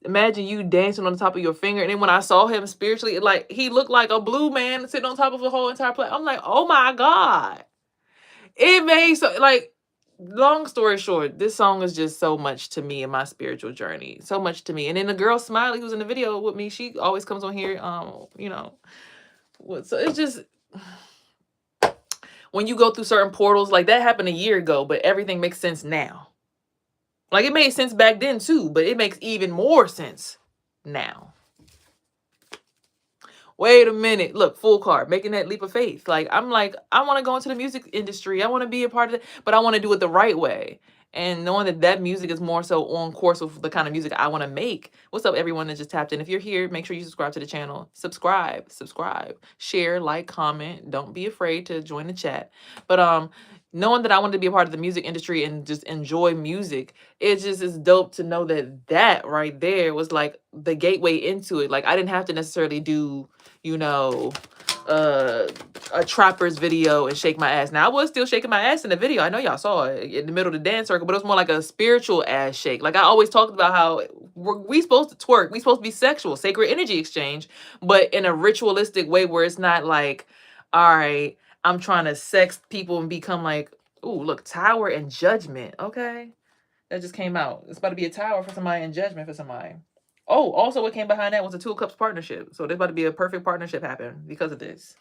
imagine you dancing on the top of your finger. And then when I saw him spiritually, like he looked like a blue man sitting on top of a whole entire plate. I'm like, oh my God. It made so like long story short, this song is just so much to me in my spiritual journey. So much to me. And then the girl Smiley who's in the video with me, she always comes on here. You know, so it's just when you go through certain portals, like that happened a year ago, but everything makes sense now. Like it made sense back then too, but it makes even more sense now. Wait a minute. Look, full card, making that leap of faith. Like, I'm like, I want to go into the music industry. I want to be a part of it, but I want to do it the right way. And knowing that that music is more so on course with the kind of music I want to make. What's up, everyone that just tapped in? If you're here, make sure you subscribe to the channel. Subscribe, share, like, comment. Don't be afraid to join the chat. But knowing that I wanted to be a part of the music industry and just enjoy music, it just is dope to know that that right there was like the gateway into it. Like I didn't have to necessarily do, you know, a trapper's video and shake my ass. Now I was still shaking my ass in the video. I know y'all saw it in the middle of the dance circle, but it was more like a spiritual ass shake. Like I always talked about how we supposed to twerk, we supposed to be sexual, sacred energy exchange, but in a ritualistic way where it's not like, all right, I'm trying to sex people and become like, ooh, look, tower and judgment. Okay. That just came out. It's about to be a tower for somebody and judgment for somebody. Oh, also what came behind that was a 2 of Cups partnership. So there's about to be a perfect partnership happen because of this.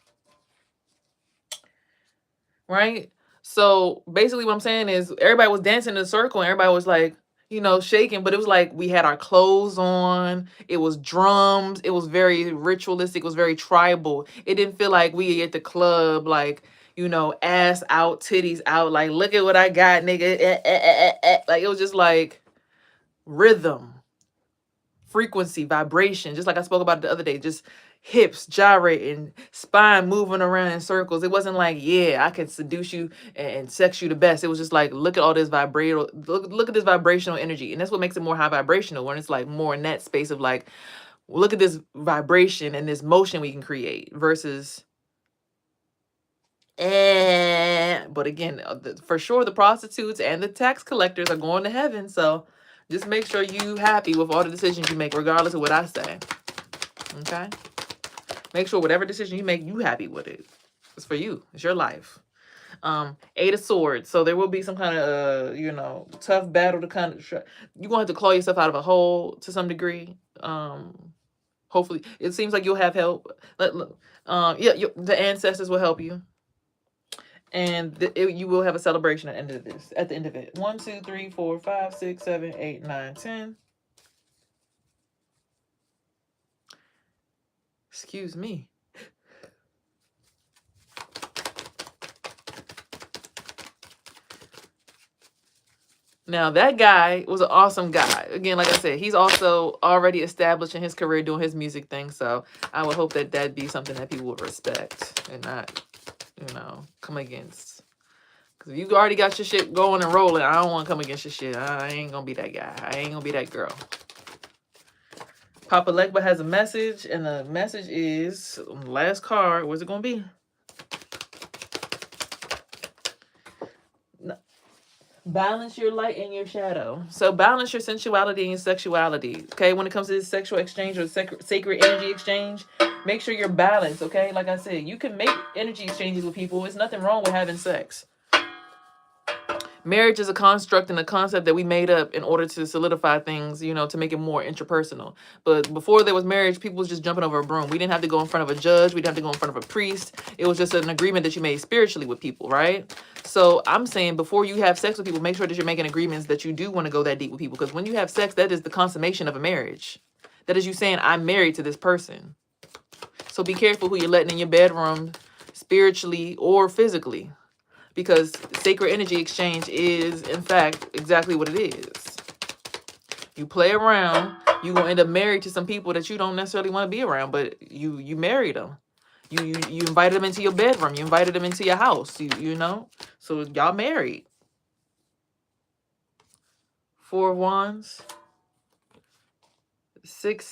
Right? So basically what I'm saying is everybody was dancing in a circle and everybody was like, you know, shaking, but it was like we had our clothes on. It was drums. It was very ritualistic. It was very tribal. It didn't feel like we at the club, like, you know, ass out, titties out, like, look at what I got, nigga. Like, it was just like rhythm, frequency, vibration, just like I spoke about the other day, just hips gyrating, spine moving around in circles. It wasn't like, yeah, I can seduce you and sex you the best. It was just like, look at all this vibrational, look at this vibrational energy. And that's what makes it more high vibrational, when it's like more in that space of like, look at this vibration and this motion we can create versus but again, for sure the prostitutes and the tax collectors are going to heaven. So just make sure you happy with all the decisions you make, regardless of what I say. Okay? Make sure whatever decision you make, you happy with it. It's for you. It's your life. 8 of Swords. So there will be some kind of, you know, tough battle to kind of... You're going to have to claw yourself out of a hole to some degree. Hopefully. It seems like you'll have help. The ancestors will help you. And you will have a celebration at the end of this. At the end of it. 1, 2, 3, 4, 5, 6, 7, 8, 9, 10. Excuse me. Now, that guy was an awesome guy. Again, like I said, he's also already established in his career doing his music thing. So I would hope that that'd be something that people would respect and not, come against. Because if you already got your shit going and rolling, I don't want to come against your shit. I ain't going to be that guy. I ain't going to be that girl. Papa Legba has a message, and the message is, last card, what's it going to be? Balance your light and your shadow. So balance your sensuality and your sexuality. Okay, when it comes to this sexual exchange or sacred energy exchange, make sure you're balanced. Okay, like I said, you can make energy exchanges with people. There's nothing wrong with having sex. Marriage is a construct and a concept that we made up in order to solidify things, to make it more interpersonal. But before there was marriage, people was just jumping over a broom. We didn't have to go in front of a judge. We didn't have to go in front of a priest. It was just an agreement that you made spiritually with people, right? So I'm saying before you have sex with people, make sure that you're making agreements that you do want to go that deep with people. Because when you have sex, that is the consummation of a marriage. That is you saying, I'm married to this person. So be careful who you're letting in your bedroom, spiritually or physically. Because sacred energy exchange is, in fact, exactly what it is. You play around, you're going to end up married to some people that you don't necessarily want to be around, but you married them. You invited them into your bedroom. You invited them into your house, you know? So y'all married. 4 of Wands. 9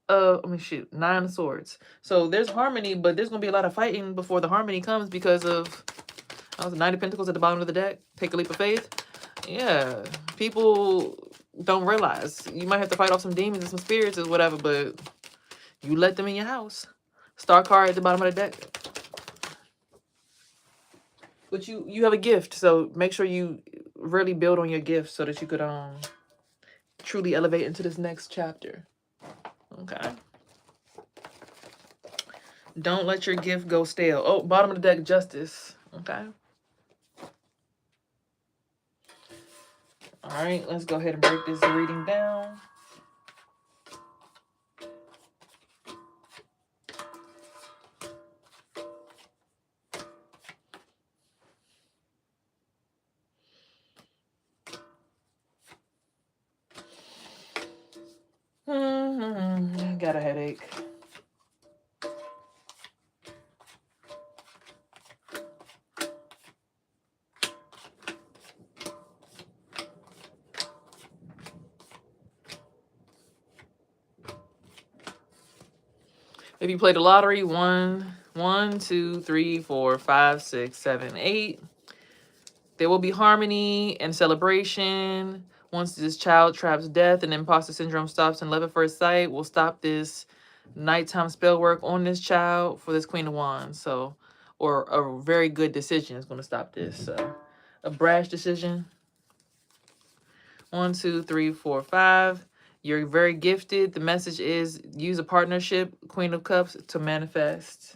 of Swords. So there's harmony, but there's going to be a lot of fighting before the harmony comes because of... the 9 of Pentacles at the bottom of the deck. Take a leap of faith. Yeah. People don't realize. You might have to fight off some demons and some spirits or whatever, but you let them in your house. Star card at the bottom of the deck. But you have a gift, so make sure you really build on your gift so that you could truly elevate into this next chapter. Okay. Don't let your gift go stale. Oh, bottom of the deck, Justice. Okay. All right, let's go ahead and break this reading down. Got a headache. If you play the lottery, 1, 2, 3, 4, 5, 6, 7, 8. There will be harmony and celebration. Once this child traps death and imposter syndrome stops in love at first sight, we'll stop this nighttime spell work on this child for this Queen of Wands. So, or a very good decision is going to stop this. A brash decision. 1, 2, 3, 4, 5. You're very gifted. The message is use a partnership, Queen of Cups, to manifest.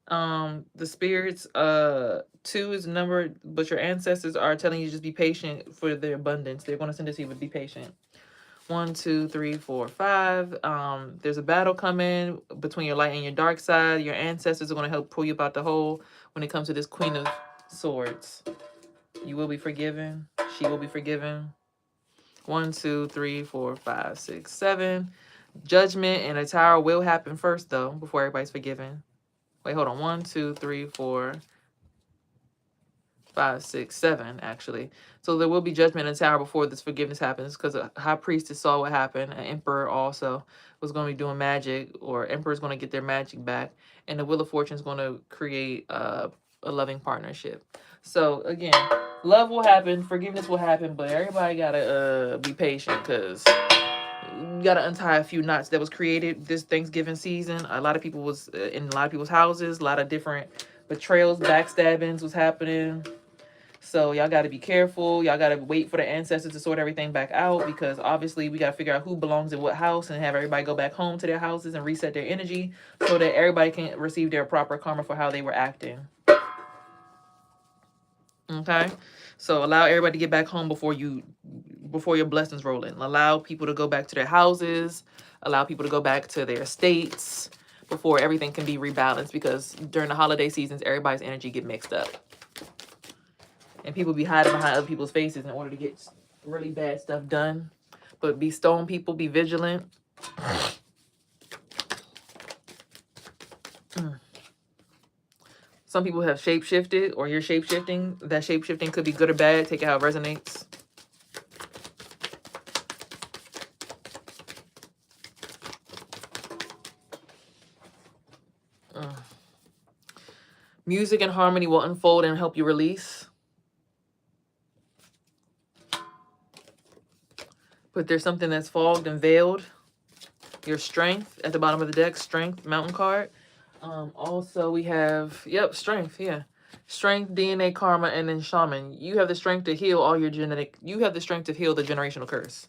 The spirits, 2 is the number, but your ancestors are telling you just be patient for their abundance. They're going to send it to you, but be patient. 1, 2, 3, 4, 5. There's a battle coming between your light and your dark side. Your ancestors are going to help pull you up out the hole when it comes to this Queen of Swords. You will be forgiven. She will be forgiven. 1, 2, 3, 4, 5, 6, 7. Judgment and a tower will happen first, though, before everybody's forgiven. Wait, hold on. 1, 2, 3, 4, 5, 6, 7, actually. So there will be judgment and tower before this forgiveness happens, because a high priestess saw what happened. An emperor also was going to be doing magic, or emperor's going to get their magic back. And the Wheel of Fortune is going to create a loving partnership. So, again, love will happen, forgiveness will happen, but everybody got to be patient, because you got to untie a few knots that was created this Thanksgiving season. A lot of people was in a lot of people's houses. A lot of different betrayals, backstabbings was happening. So y'all got to be careful. Y'all got to wait for the ancestors to sort everything back out, because obviously we got to figure out who belongs in what house and have everybody go back home to their houses and reset their energy so that everybody can receive their proper karma for how they were acting. Okay, so allow everybody to get back home before your blessings roll in. Allow people to go back to their houses. allow people to go back to their states before everything can be rebalanced, because during the holiday seasons, everybody's energy get mixed up. And people be hiding behind other people's faces in order to get really bad stuff done. But be stone people, be vigilant. Some people have shape-shifted, or you're shape-shifting. That shape-shifting could be good or bad. Take it how it resonates. Music and harmony will unfold and help you release. But there's something that's fogged and veiled. Your strength at the bottom of the deck. Strength, mountain card. Also, we have, strength, yeah. Strength, DNA, karma, and then shaman. You have the strength to heal all your genetic. You have the strength to heal the generational curse.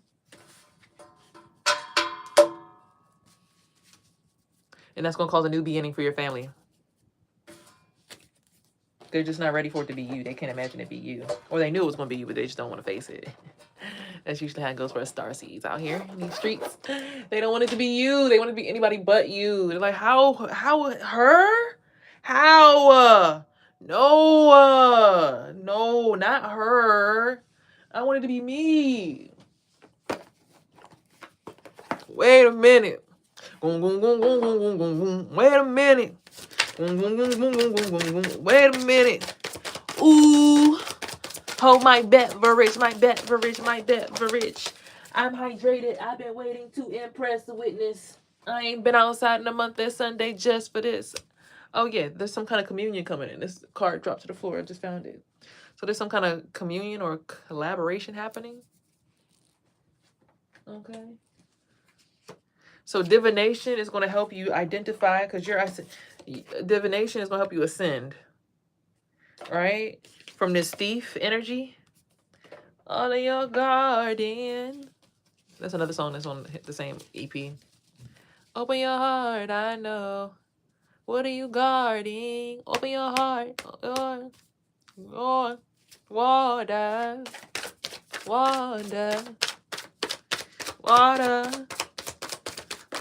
And that's going to cause a new beginning for your family. They're just not ready for it to be you. They can't imagine it be you. Or they knew it was going to be you, but they just don't want to face it. That's usually how it goes for us starseeds out here in these streets. They don't want it to be you. They want it to be anybody but you. They're like, how her? How? No, not her. I want it to be me. Wait a minute. Wait a minute. Wait a minute. Ooh. Hold my beverage, my beverage, my beverage. I'm hydrated. I've been waiting to impress the witness. I ain't been outside in a month this Sunday just for this. Oh, yeah, there's some kind of communion coming in. This card dropped to the floor. I just found it. So there's some kind of communion or collaboration happening. Okay. So divination is going to help you identify, because divination is going to help you ascend. Right? From this thief energy. All of your garden. That's another song that's on the same EP. Open your heart, I know. What are you guarding? Open your heart. Water. Water. Water. Water.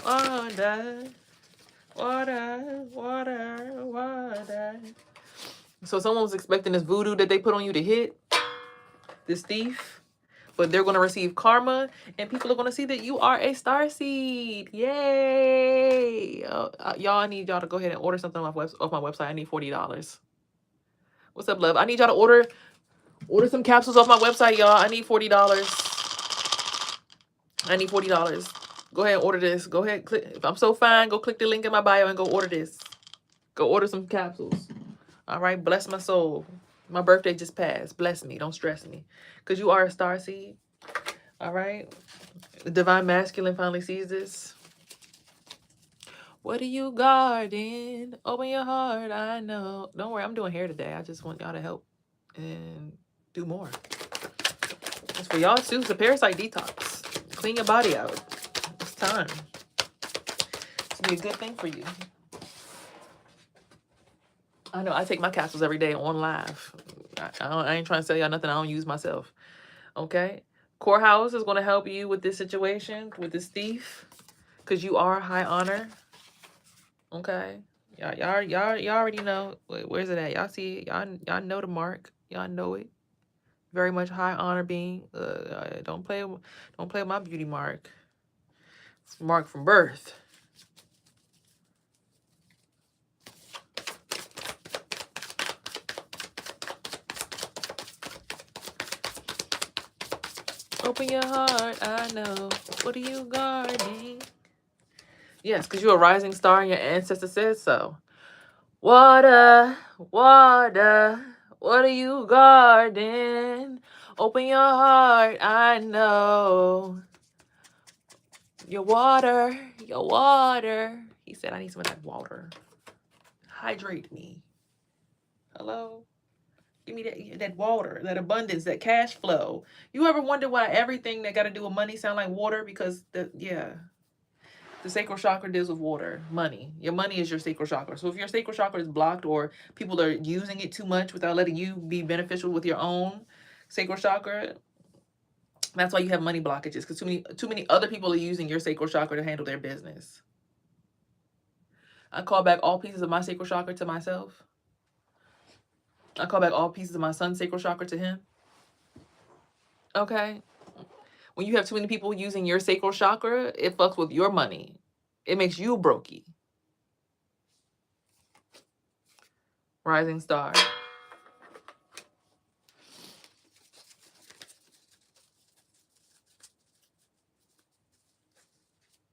Water. Water. Water. Water. So someone was expecting this voodoo that they put on you to hit. This thief. But they're going to receive karma. And people are going to see that you are a starseed. Yay. Y'all, I need y'all to go ahead and order something off my website. I need $40. What's up, love? I need y'all to order some capsules off my website, y'all. I need $40. I need $40. Go ahead and order this. Go ahead. Click. If I'm so fine, go click the link in my bio and go order this. Go order some capsules. All right. Bless my soul. My birthday just passed. Bless me. Don't stress me. Because you are a starseed. All right. The divine masculine finally sees this. What are you guarding? Open your heart. I know. Don't worry. I'm doing hair today. I just want y'all to help and do more. It's for y'all too. It's a parasite detox. Clean your body out. It's time. It's going to be a good thing for you. I know. I take my capsules every day on live. I ain't trying to tell y'all nothing I don't use myself. Okay? Courthouse is going to help you with this situation, with this thief. Because you are high honor. Okay? Y'all already know. Where's it at? Y'all see it? Y'all know the mark. Y'all know it. Very much high honor being. Don't play with my beauty mark. It's marked from birth. Open your heart, I know. What are you guarding? Yes, because you're a rising star and your ancestor said so. Water, water, what are you guarding? Open your heart, I know. Your water, your water. He said, I need some of that water. Hydrate me. Hello? Give me that water, that abundance, that cash flow. You ever wonder why everything that got to do with money sound like water? Because, the sacral chakra deals with water, money. Your money is your sacral chakra. So if your sacral chakra is blocked or people are using it too much without letting you be beneficial with your own sacral chakra, That's why you have money blockages, because too many other people are using your sacral chakra to handle their business. I call back all pieces of my sacral chakra to myself. I call back all pieces of my son's sacral chakra to him. Okay? When you have too many people using your sacral chakra, it fucks with your money. It makes you brokey. Rising star.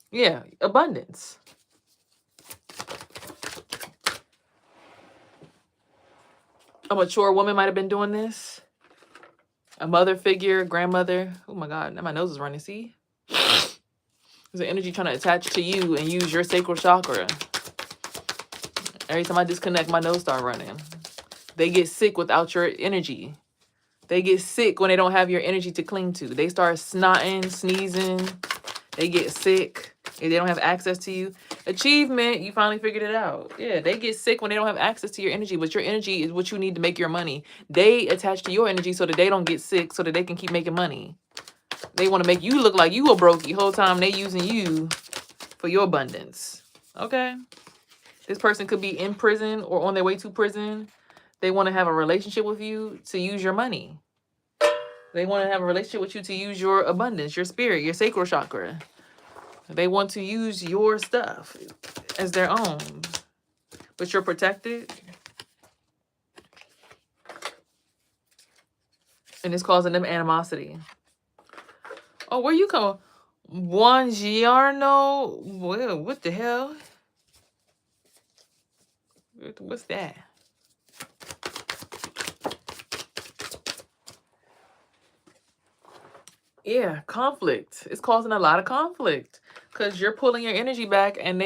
Yeah, abundance. A mature woman might have been doing this. A mother figure, grandmother. Oh my God, now my nose is running. See? There's an energy trying to attach to you and use your sacral chakra. Every time I disconnect, my nose start running. They get sick without your energy. They get sick when they don't have your energy to cling to. They start snotting, sneezing. They get sick if they don't have access to you. Achievement, you finally figured it out. Yeah, they get sick when they don't have access to your energy, but your energy is what you need to make your money. They attach to your energy so that they don't get sick, so that they can keep making money. They want to make you look like you a brokey the whole time they using you for your abundance. Okay? This person could be in prison or on their way to prison. They want to have a relationship with you to use your money. They want to have a relationship with you to use your abundance, your spirit, your sacral chakra. They want to use your stuff as their own. But you're protected. And it's causing them animosity. Oh, where you come? Buongiorno? Well, what the hell? What's that? Yeah, conflict. It's causing a lot of conflict because you're pulling your energy back and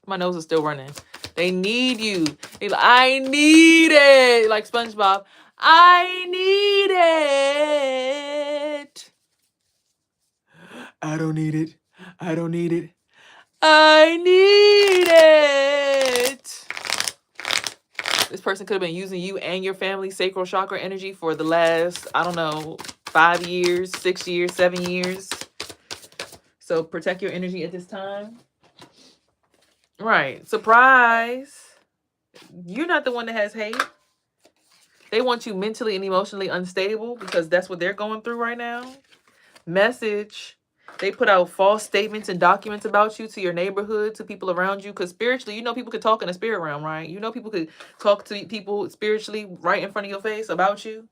my nose is still running. They need you. I need it. Like SpongeBob. I need it. I don't need it. I don't need it. I need it. This person could have been using you and your family's sacral chakra energy for the last, I don't know, 5 years, 6 years, 7 years. So protect your energy at this time. Right. Surprise. You're not the one that has hate. They want you mentally and emotionally unstable because that's what they're going through right now. Message. They put out false statements and documents about you to your neighborhood, to people around you. Because spiritually, you know people could talk in the spirit realm, right? You know people could talk to people spiritually right in front of your face about you.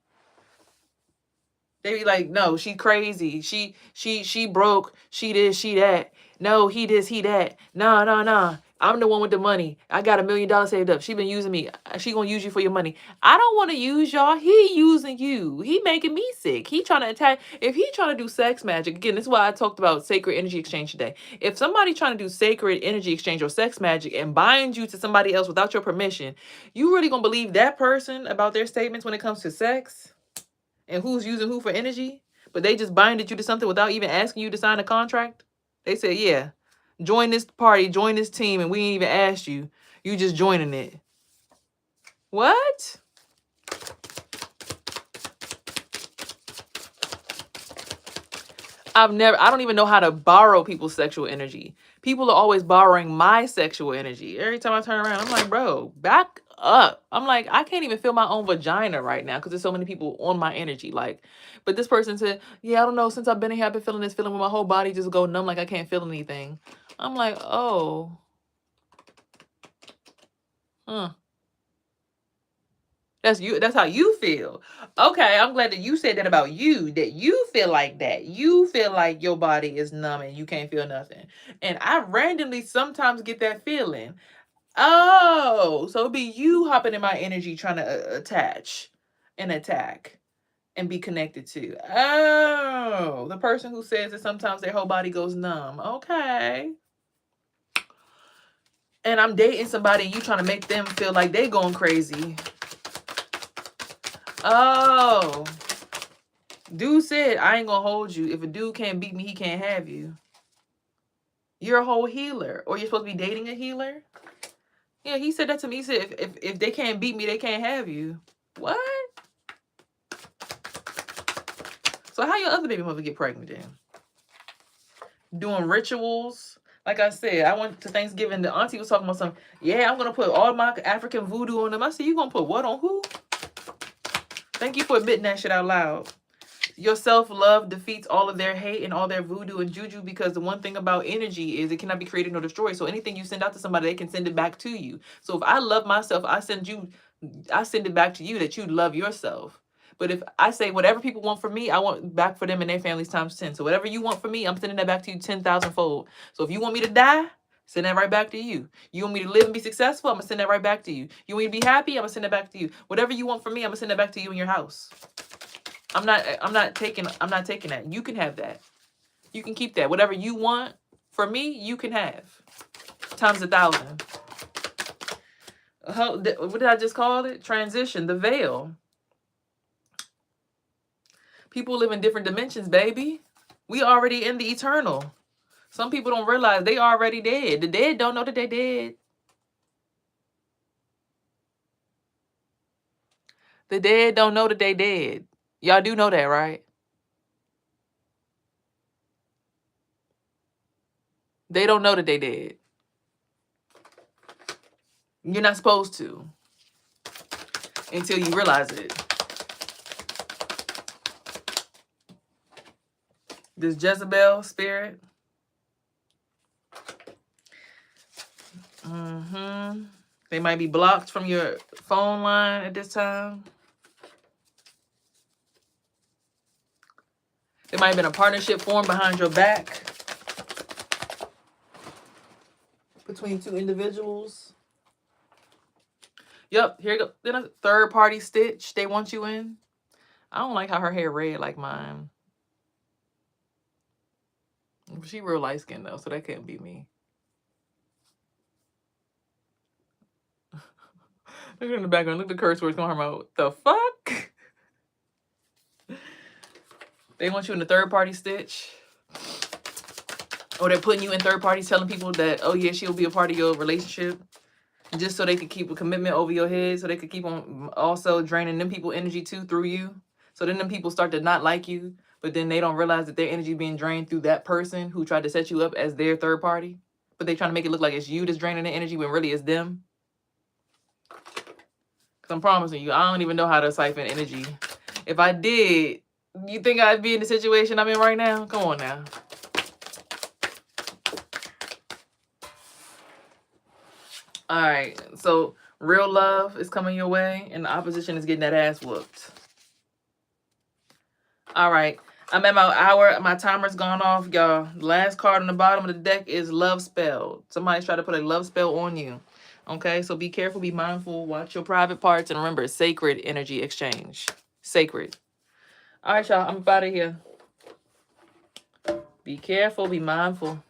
They be like, no, she crazy. She broke. She this, she that. No, he this, he that. Nah. I'm the one with the money. I got $1 million saved up. She been using me. She gonna use you for your money. I don't want to use y'all. He using you. He making me sick. He trying to attack. If he trying to do sex magic, again, this is why I talked about sacred energy exchange today. If somebody trying to do sacred energy exchange or sex magic and bind you to somebody else without your permission, you really gonna believe that person about their statements when it comes to sex? And who's using who for energy, but they just binded you to something without even asking you to sign a contract? They said, yeah, join this party, join this team, and we ain't even asked you. You just joining it. What? I don't even know how to borrow people's sexual energy. People are always borrowing my sexual energy. Every time I turn around, I'm like, bro, back up. I'm like, I can't even feel my own vagina right now because there's so many people on my energy. Like, but this person said, yeah, I don't know. Since I've been in here, I've been feeling this feeling where my whole body just go numb, like I can't feel anything. I'm like, oh. Huh. That's you. That's how you feel. Okay, I'm glad that you said that about you, that you feel like that. You feel like your body is numb and you can't feel nothing. And I randomly sometimes get that feeling. Oh, so it'd be you hopping in my energy trying to attach and attack and be connected to. Oh, the person who says that sometimes their whole body goes numb. Okay. And I'm dating somebody and you trying to make them feel like they going crazy. Oh, dude said, I ain't gonna hold you. If a dude can't beat me, he can't have you. You're a whole healer. Or you're supposed to be dating a healer? Yeah, he said that to me. He said, if they can't beat me, they can't have you. What? So how your other baby mother get pregnant then? Doing rituals. Like I said, I went to Thanksgiving. The auntie was talking about something. Yeah, I'm going to put all my African voodoo on them. I said, you going to put what on who? Thank you for admitting that shit out loud. Your self-love defeats all of their hate and all their voodoo and juju, because the one thing about energy is it cannot be created nor destroyed. So anything you send out to somebody, they can send it back to you. So if I love myself, I send it back to you that you love yourself. But if I say whatever people want from me, I want back for them and their families times 10. So whatever you want from me, I'm sending that back to you 10,000 fold. So if you want me to die, send that right back to you. You want me to live and be successful, I'm gonna send that right back to you. You want me to be happy, I'm gonna send that back to you. Whatever you want from me, I'm gonna send that back to you in your house. I'm not taking that. You can have that. You can keep that. Whatever you want for me, you can have. Times 1,000. What did I just call it? Transition, the veil. People live in different dimensions, baby. We already in the eternal. Some people don't realize they already dead. The dead don't know that they dead. The dead don't know that they dead. Y'all do know that, right? They don't know that they dead. You're not supposed to until you realize it. This Jezebel spirit. They might be blocked from your phone line at this time. There might have been a partnership formed behind your back between two individuals. Yep, here you go. Then a third party stitch they want you in. I don't like how her hair red like mine. She real light skinned though, so that can't be me. Look in the background. Look at the curse words going on. What the fuck? They want you in the third party stitch. Or they're putting you in third parties, telling people that, oh yeah, she'll be a part of your relationship. Just so they could keep a commitment over your head. So they could keep on also draining them people energy too through you. So then them people start to not like you. But then they don't realize that their energy being drained through that person who tried to set you up as their third party. But they trying to make it look like it's you that's draining the energy when really it's them. Because I'm promising you, I don't even know how to siphon energy. If I did, you think I'd be in the situation I'm in right now? Come on now. All right. So real love is coming your way and the opposition is getting that ass whooped. All right. I'm at my hour. My timer's gone off, y'all. The last card on the bottom of the deck is love spell. Somebody's trying to put a love spell on you. Okay, so be careful, be mindful, watch your private parts, and remember, sacred energy exchange. Sacred. All right, y'all, I'm out of here. Be careful, be mindful.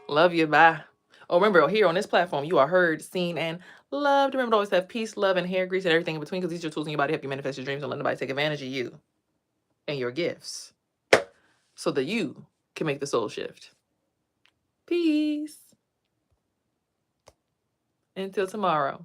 Love you, bye. Oh, remember, here on this platform, you are heard, seen, and loved. Remember to always have peace, love, and hair grease and everything in between, because these are tools in your body to help you manifest your dreams. Don't let nobody take advantage of you and your gifts so that you can make the soul shift. Peace. Until tomorrow.